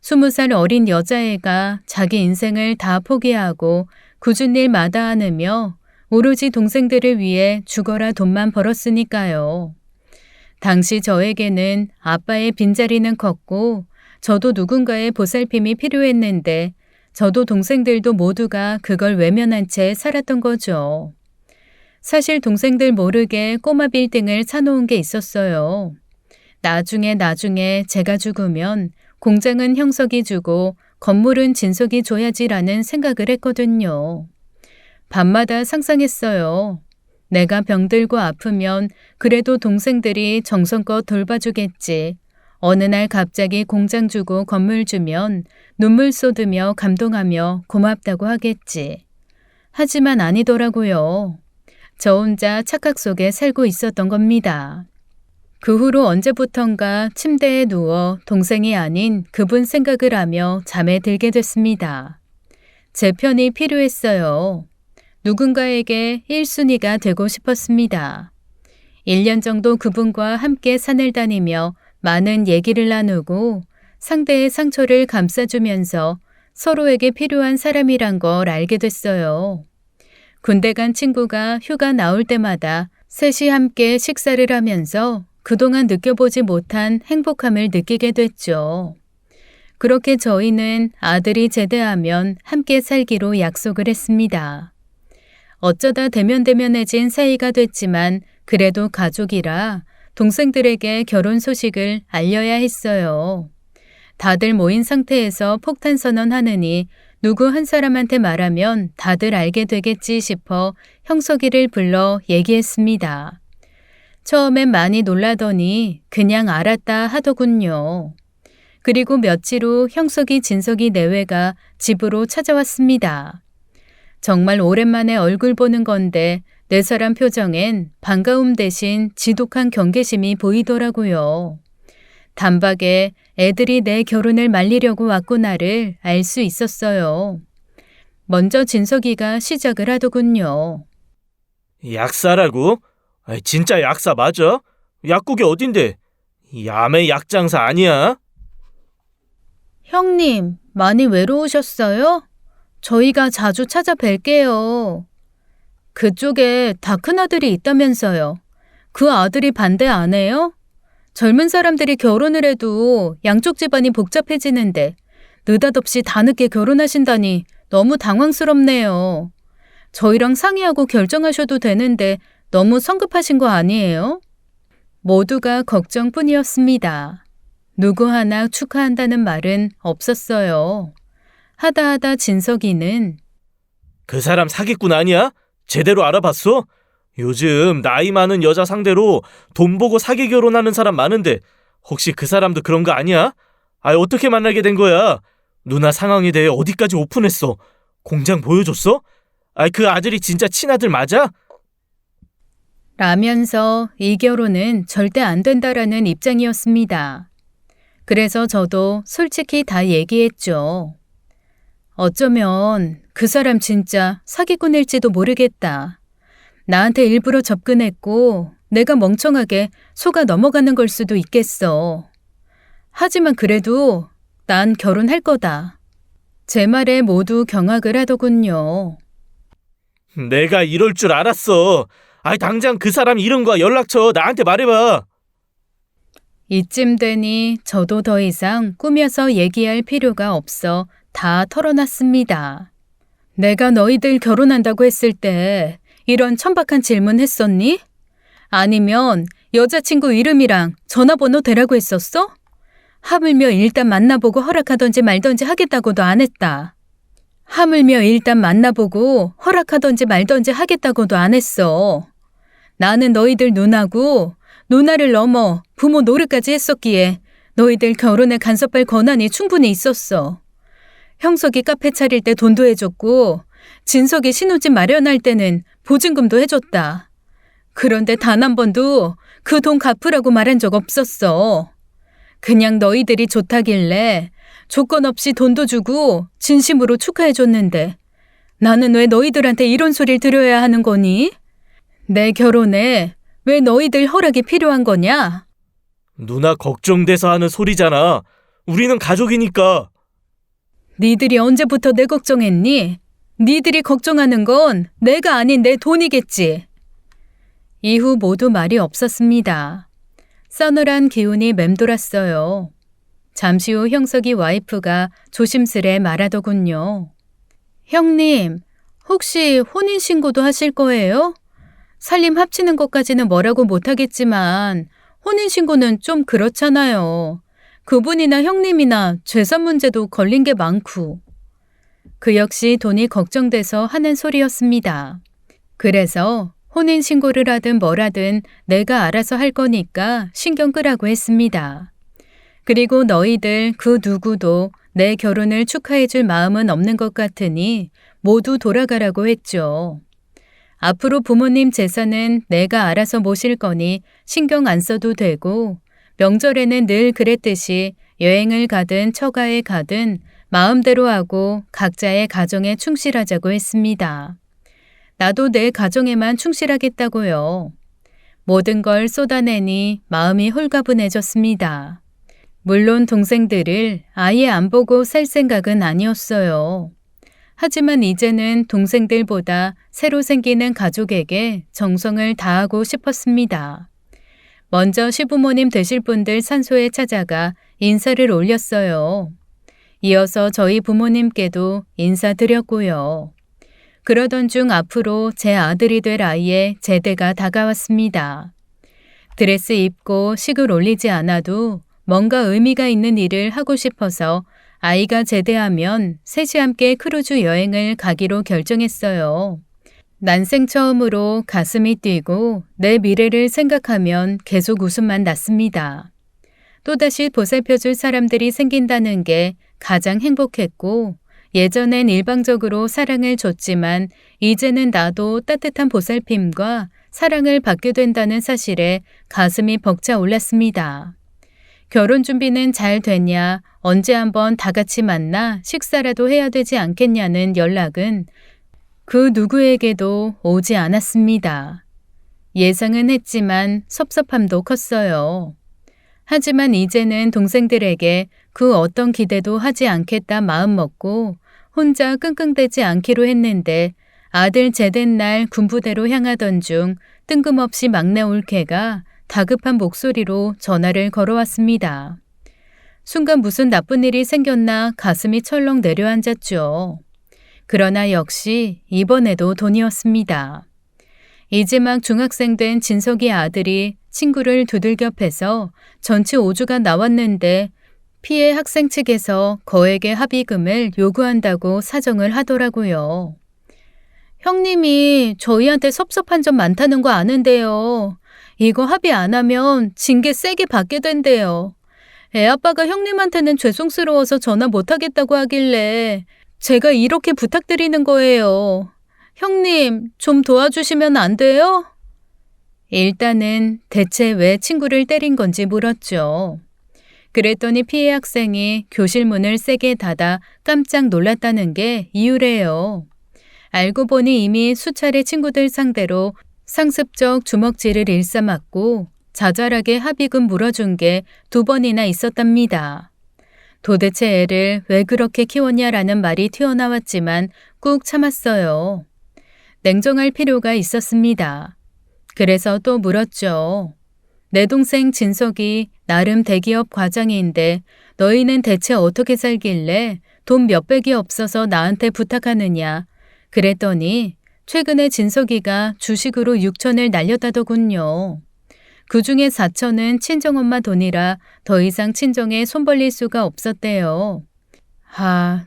20살 어린 여자애가 자기 인생을 다 포기하고 굳은 일 마다하느며 오로지 동생들을 위해 죽어라 돈만 벌었으니까요. 당시 저에게는 아빠의 빈자리는 컸고 저도 누군가의 보살핌이 필요했는데 저도 동생들도 모두가 그걸 외면한 채 살았던 거죠. 사실 동생들 모르게 꼬마 빌딩을 사놓은 게 있었어요. 나중에 제가 죽으면 공장은 형석이 주고 건물은 진석이 줘야지라는 생각을 했거든요. 밤마다 상상했어요. 내가 병들고 아프면 그래도 동생들이 정성껏 돌봐주겠지. 어느 날 갑자기 공장 주고 건물 주면 눈물 쏟으며 감동하며 고맙다고 하겠지. 하지만 아니더라고요. 저 혼자 착각 속에 살고 있었던 겁니다. 그 후로 언제부턴가 침대에 누워 동생이 아닌 그분 생각을 하며 잠에 들게 됐습니다. 제 편이 필요했어요. 누군가에게 1순위가 되고 싶었습니다. 1년 정도 그분과 함께 산을 다니며 많은 얘기를 나누고 상대의 상처를 감싸주면서 서로에게 필요한 사람이란 걸 알게 됐어요. 군대 간 친구가 휴가 나올 때마다 셋이 함께 식사를 하면서 그동안 느껴보지 못한 행복함을 느끼게 됐죠. 그렇게 저희는 아들이 제대하면 함께 살기로 약속을 했습니다. 어쩌다 대면대면해진 사이가 됐지만 그래도 가족이라 동생들에게 결혼 소식을 알려야 했어요. 다들 모인 상태에서 폭탄 선언하느니 누구 한 사람한테 말하면 다들 알게 되겠지 싶어 형석이를 불러 얘기했습니다. 처음엔 많이 놀라더니 그냥 알았다 하더군요. 그리고 며칠 후 형석이 진석이 내외가 집으로 찾아왔습니다. 정말 오랜만에 얼굴 보는 건데 네 사람 표정엔 반가움 대신 지독한 경계심이 보이더라고요. 단박에 애들이 내 결혼을 말리려고 왔구나를 알 수 있었어요. 먼저 진석이가 시작을 하더군요. 약사라고? 진짜 약사 맞아? 약국이 어딘데? 야매 약장사 아니야? 형님, 많이 외로우셨어요? 저희가 자주 찾아뵐게요. 그쪽에 다 큰아들이 있다면서요. 그 아들이 반대 안 해요? 젊은 사람들이 결혼을 해도 양쪽 집안이 복잡해지는데 느닷없이 다 늦게 결혼하신다니 너무 당황스럽네요. 저희랑 상의하고 결정하셔도 되는데 너무 성급하신 거 아니에요? 모두가 걱정뿐이었습니다. 누구 하나 축하한다는 말은 없었어요. 하다 진석이는 그 사람 사기꾼 아니야? 제대로 알아봤어? 요즘 나이 많은 여자 상대로 돈 보고 사기 결혼하는 사람 많은데 혹시 그 사람도 그런 거 아니야? 어떻게 만나게 된 거야? 누나 상황에 대해 어디까지 오픈했어? 공장 보여줬어? 그 아들이 진짜 친아들 맞아? 라면서 이 결혼은 절대 안 된다라는 입장이었습니다. 그래서 저도 솔직히 다 얘기했죠. 어쩌면 그 사람 진짜 사기꾼일지도 모르겠다. 나한테 일부러 접근했고 내가 멍청하게 속아 넘어가는 걸 수도 있겠어. 하지만 그래도 난 결혼할 거다. 제 말에 모두 경악을 하더군요. 내가 이럴 줄 알았어. 당장 그 사람 이름과 연락처 나한테 말해봐. 이쯤 되니 저도 더 이상 꾸며서 얘기할 필요가 없어 다 털어놨습니다. 내가 너희들 결혼한다고 했을 때 이런 천박한 질문 했었니? 아니면 여자친구 이름이랑 전화번호 대라고 했었어? 하물며 일단 만나보고 허락하던지 말던지 하겠다고도 안 했다. 하물며 일단 만나보고 허락하던지 말던지 하겠다고도 안 했어. 나는 너희들 누나고 누나를 넘어 부모 노릇까지 했었기에 너희들 결혼에 간섭할 권한이 충분히 있었어. 형석이 카페 차릴 때 돈도 해줬고 진석이 신혼집 마련할 때는 보증금도 해줬다. 그런데 단 한 번도 그 돈 갚으라고 말한 적 없었어. 그냥 너희들이 좋다길래 조건 없이 돈도 주고 진심으로 축하해줬는데 나는 왜 너희들한테 이런 소리를 들어야 하는 거니? 내 결혼에 왜 너희들 허락이 필요한 거냐? 누나 걱정돼서 하는 소리잖아. 우리는 가족이니까. 니들이 언제부터 내 걱정했니? 니들이 걱정하는 건 내가 아닌 내 돈이겠지. 이후 모두 말이 없었습니다. 서늘한 기운이 맴돌았어요. 잠시 후 형석이 와이프가 조심스레 말하더군요. 형님, 혹시 혼인신고도 하실 거예요? 살림 합치는 것까지는 뭐라고 못하겠지만 혼인신고는 좀 그렇잖아요. 그분이나 형님이나 재산 문제도 걸린 게 많고. 그 역시 돈이 걱정돼서 하는 소리였습니다. 그래서 혼인신고를 하든 뭘 하든 내가 알아서 할 거니까 신경 끄라고 했습니다. 그리고 너희들 그 누구도 내 결혼을 축하해줄 마음은 없는 것 같으니 모두 돌아가라고 했죠. 앞으로 부모님 재산은 내가 알아서 모실 거니 신경 안 써도 되고 명절에는 늘 그랬듯이 여행을 가든 처가에 가든 마음대로 하고 각자의 가정에 충실하자고 했습니다. 나도 내 가정에만 충실하겠다고요. 모든 걸 쏟아내니 마음이 홀가분해졌습니다. 물론 동생들을 아예 안 보고 살 생각은 아니었어요. 하지만 이제는 동생들보다 새로 생기는 가족에게 정성을 다하고 싶었습니다. 먼저 시부모님 되실 분들 산소에 찾아가 인사를 올렸어요. 이어서 저희 부모님께도 인사드렸고요. 그러던 중 앞으로 제 아들이 될 아이의 제대가 다가왔습니다. 드레스 입고 식을 올리지 않아도 뭔가 의미가 있는 일을 하고 싶어서 아이가 제대하면 셋이 함께 크루즈 여행을 가기로 결정했어요. 난생 처음으로 가슴이 뛰고 내 미래를 생각하면 계속 웃음만 났습니다. 또다시 보살펴줄 사람들이 생긴다는 게 가장 행복했고, 예전엔 일방적으로 사랑을 줬지만 이제는 나도 따뜻한 보살핌과 사랑을 받게 된다는 사실에 가슴이 벅차 올랐습니다. 결혼 준비는 잘 됐냐, 언제 한번 다 같이 만나 식사라도 해야 되지 않겠냐는 연락은 그 누구에게도 오지 않았습니다. 예상은 했지만 섭섭함도 컸어요. 하지만 이제는 동생들에게 그 어떤 기대도 하지 않겠다 마음먹고 혼자 끙끙대지 않기로 했는데, 아들 제댄 날 군부대로 향하던 중 뜬금없이 막내 올케가 다급한 목소리로 전화를 걸어왔습니다. 순간 무슨 나쁜 일이 생겼나 가슴이 철렁 내려앉았죠. 그러나 역시 이번에도 돈이었습니다. 이제 막 중학생 된 진석이 아들이 친구를 두들겨 패서 전치 5주가 나왔는데 피해 학생 측에서 거액의 합의금을 요구한다고 사정을 하더라고요. 형님이 저희한테 섭섭한 점 많다는 거 아는데요. 이거 합의 안 하면 징계 세게 받게 된대요. 애아빠가 형님한테는 죄송스러워서 전화 못하겠다고 하길래 제가 이렇게 부탁드리는 거예요. 형님, 좀 도와주시면 안 돼요? 일단은 대체 왜 친구를 때린 건지 물었죠. 그랬더니 피해 학생이 교실 문을 세게 닫아 깜짝 놀랐다는 게 이유래요. 알고 보니 이미 수차례 친구들 상대로 상습적 주먹질을 일삼았고 자잘하게 합의금 물어준 게 2번이나 있었답니다. 도대체 애를 왜 그렇게 키웠냐라는 말이 튀어나왔지만 꾹 참았어요. 냉정할 필요가 있었습니다. 그래서 또 물었죠. 내 동생 진석이 나름 대기업 과장인데 너희는 대체 어떻게 살길래 돈 몇백이 없어서 나한테 부탁하느냐. 그랬더니 최근에 진석이가 주식으로 6천을 날렸다더군요. 그중에 4천은 친정엄마 돈이라 더 이상 친정에 손 벌릴 수가 없었대요.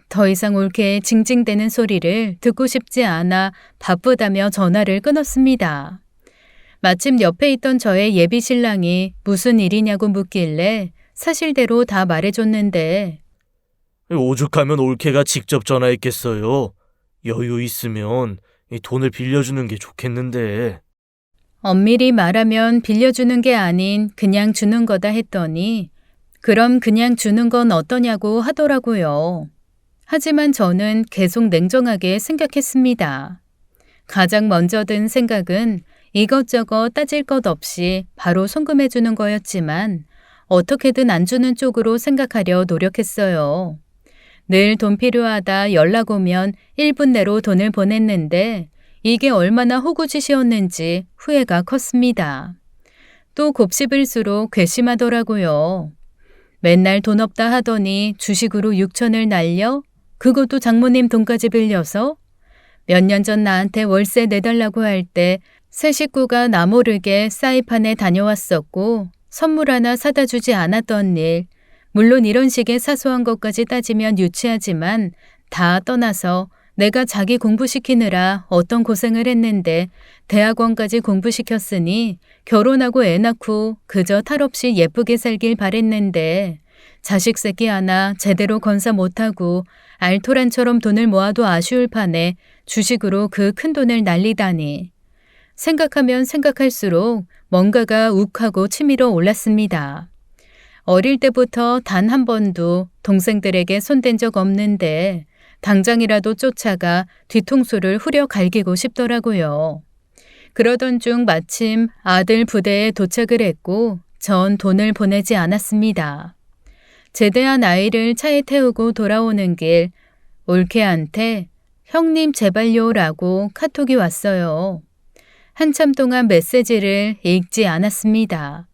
더 이상 옳게 징징대는 소리를 듣고 싶지 않아 바쁘다며 전화를 끊었습니다. 마침 옆에 있던 저의 예비 신랑이 무슨 일이냐고 묻길래 사실대로 다 말해줬는데, 오죽하면 올케가 직접 전화했겠어요. 여유 있으면 돈을 빌려주는 게 좋겠는데. 엄밀히 말하면 빌려주는 게 아닌 그냥 주는 거다 했더니 그럼 그냥 주는 건 어떠냐고 하더라고요. 하지만 저는 계속 냉정하게 생각했습니다. 가장 먼저 든 생각은 이것저것 따질 것 없이 바로 송금해 주는 거였지만 어떻게든 안 주는 쪽으로 생각하려 노력했어요. 늘 돈 필요하다 연락 오면 1분 내로 돈을 보냈는데 이게 얼마나 호구짓이었는지 후회가 컸습니다. 또 곱씹을수록 괘씸하더라고요. 맨날 돈 없다 하더니 주식으로 6천을 날려? 그것도 장모님 돈까지 빌려서? 몇 년 전 나한테 월세 내달라고 할 때 새 식구가 나 모르게 사이판에 다녀왔었고 선물 하나 사다 주지 않았던 일. 물론 이런 식의 사소한 것까지 따지면 유치하지만 다 떠나서 내가 자기 공부시키느라 어떤 고생을 했는데 대학원까지 공부시켰으니 결혼하고 애 낳고 그저 탈 없이 예쁘게 살길 바랬는데 자식 새끼 하나 제대로 건사 못하고 알토란처럼 돈을 모아도 아쉬울 판에 주식으로 그 큰 돈을 날리다니. 생각하면 생각할수록 뭔가가 욱하고 치밀어 올랐습니다. 어릴 때부터 단 한 번도 동생들에게 손댄 적 없는데 당장이라도 쫓아가 뒤통수를 후려 갈기고 싶더라고요. 그러던 중 마침 아들 부대에 도착을 했고 전 돈을 보내지 않았습니다. 제대한 아이를 차에 태우고 돌아오는 길 올케한테 형님 제발요라고 카톡이 왔어요. 한참 동안 메시지를 읽지 않았습니다.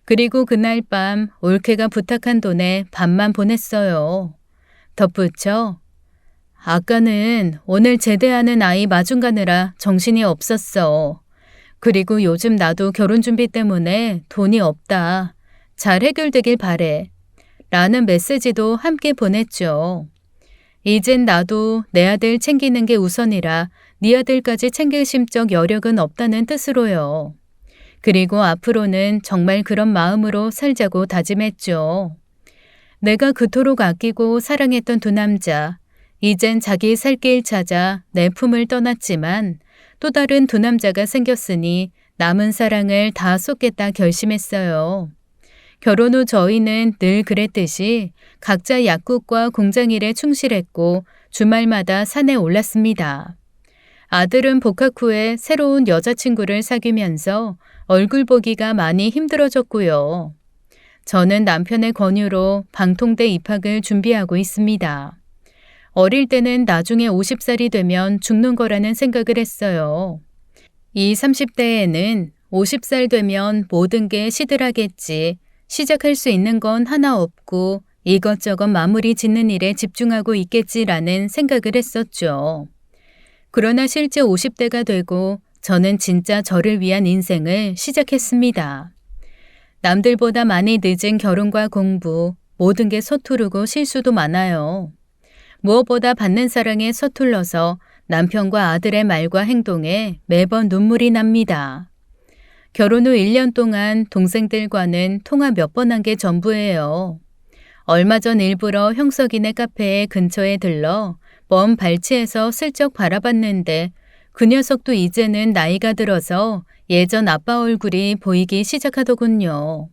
그리고 그날 밤 올케가 부탁한 돈에 반만 보냈어요. 덧붙여 아까는 오늘 제대하는 아이 마중 가느라 정신이 없었어. 그리고 요즘 나도 결혼 준비 때문에 돈이 없다. 잘 해결되길 바래. 라는 메시지도 함께 보냈죠. 이젠 나도 내 아들 챙기는 게 우선이라 네 아들까지 챙길 심적 여력은 없다는 뜻으로요. 그리고 앞으로는 정말 그런 마음으로 살자고 다짐했죠. 내가 그토록 아끼고 사랑했던 두 남자, 이젠 자기 살 길 찾아 내 품을 떠났지만 또 다른 두 남자가 생겼으니 남은 사랑을 다 쏟겠다 결심했어요. 결혼 후 저희는 늘 그랬듯이 각자 약국과 공장일에 충실했고 주말마다 산에 올랐습니다. 아들은 복학 후에 새로운 여자친구를 사귀면서 얼굴 보기가 많이 힘들어졌고요. 저는 남편의 권유로 방통대 입학을 준비하고 있습니다. 어릴 때는 나중에 50살이 되면 죽는 거라는 생각을 했어요. 이 30대에는 50살 되면 모든 게 시들하겠지. 시작할 수 있는 건 하나 없고 이것저것 마무리 짓는 일에 집중하고 있겠지라는 생각을 했었죠. 그러나 실제 50대가 되고 저는 진짜 저를 위한 인생을 시작했습니다. 남들보다 많이 늦은 결혼과 공부, 모든 게 서투르고 실수도 많아요. 무엇보다 받는 사랑에 서툴러서 남편과 아들의 말과 행동에 매번 눈물이 납니다. 결혼 후 1년 동안 동생들과는 통화 몇 번 한 게 전부예요. 얼마 전 일부러 형석이네 카페에 근처에 들러 먼 발치에서 슬쩍 바라봤는데 그 녀석도 이제는 나이가 들어서 예전 아빠 얼굴이 보이기 시작하더군요.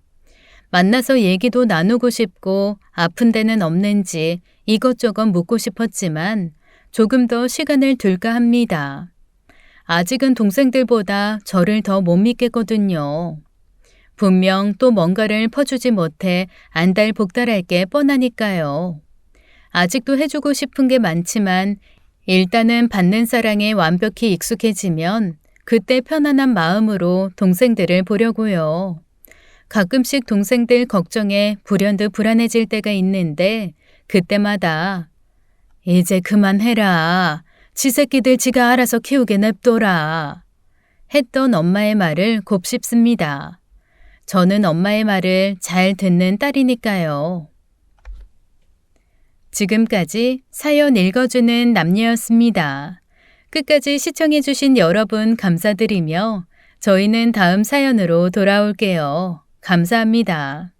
만나서 얘기도 나누고 싶고 아픈 데는 없는지 이것저것 묻고 싶었지만 조금 더 시간을 둘까 합니다. 아직은 동생들보다 저를 더 못 믿겠거든요. 분명 또 뭔가를 퍼주지 못해 안달복달할 게 뻔하니까요. 아직도 해주고 싶은 게 많지만 일단은 받는 사랑에 완벽히 익숙해지면 그때 편안한 마음으로 동생들을 보려고요. 가끔씩 동생들 걱정에 불현듯 불안해질 때가 있는데 그때마다 이제 그만해라. 지 새끼들 지가 알아서 키우게 냅둬라. 했던 엄마의 말을 곱씹습니다. 저는 엄마의 말을 잘 듣는 딸이니까요. 지금까지 사연 읽어주는 남녀였습니다. 끝까지 시청해주신 여러분 감사드리며 저희는 다음 사연으로 돌아올게요. 감사합니다.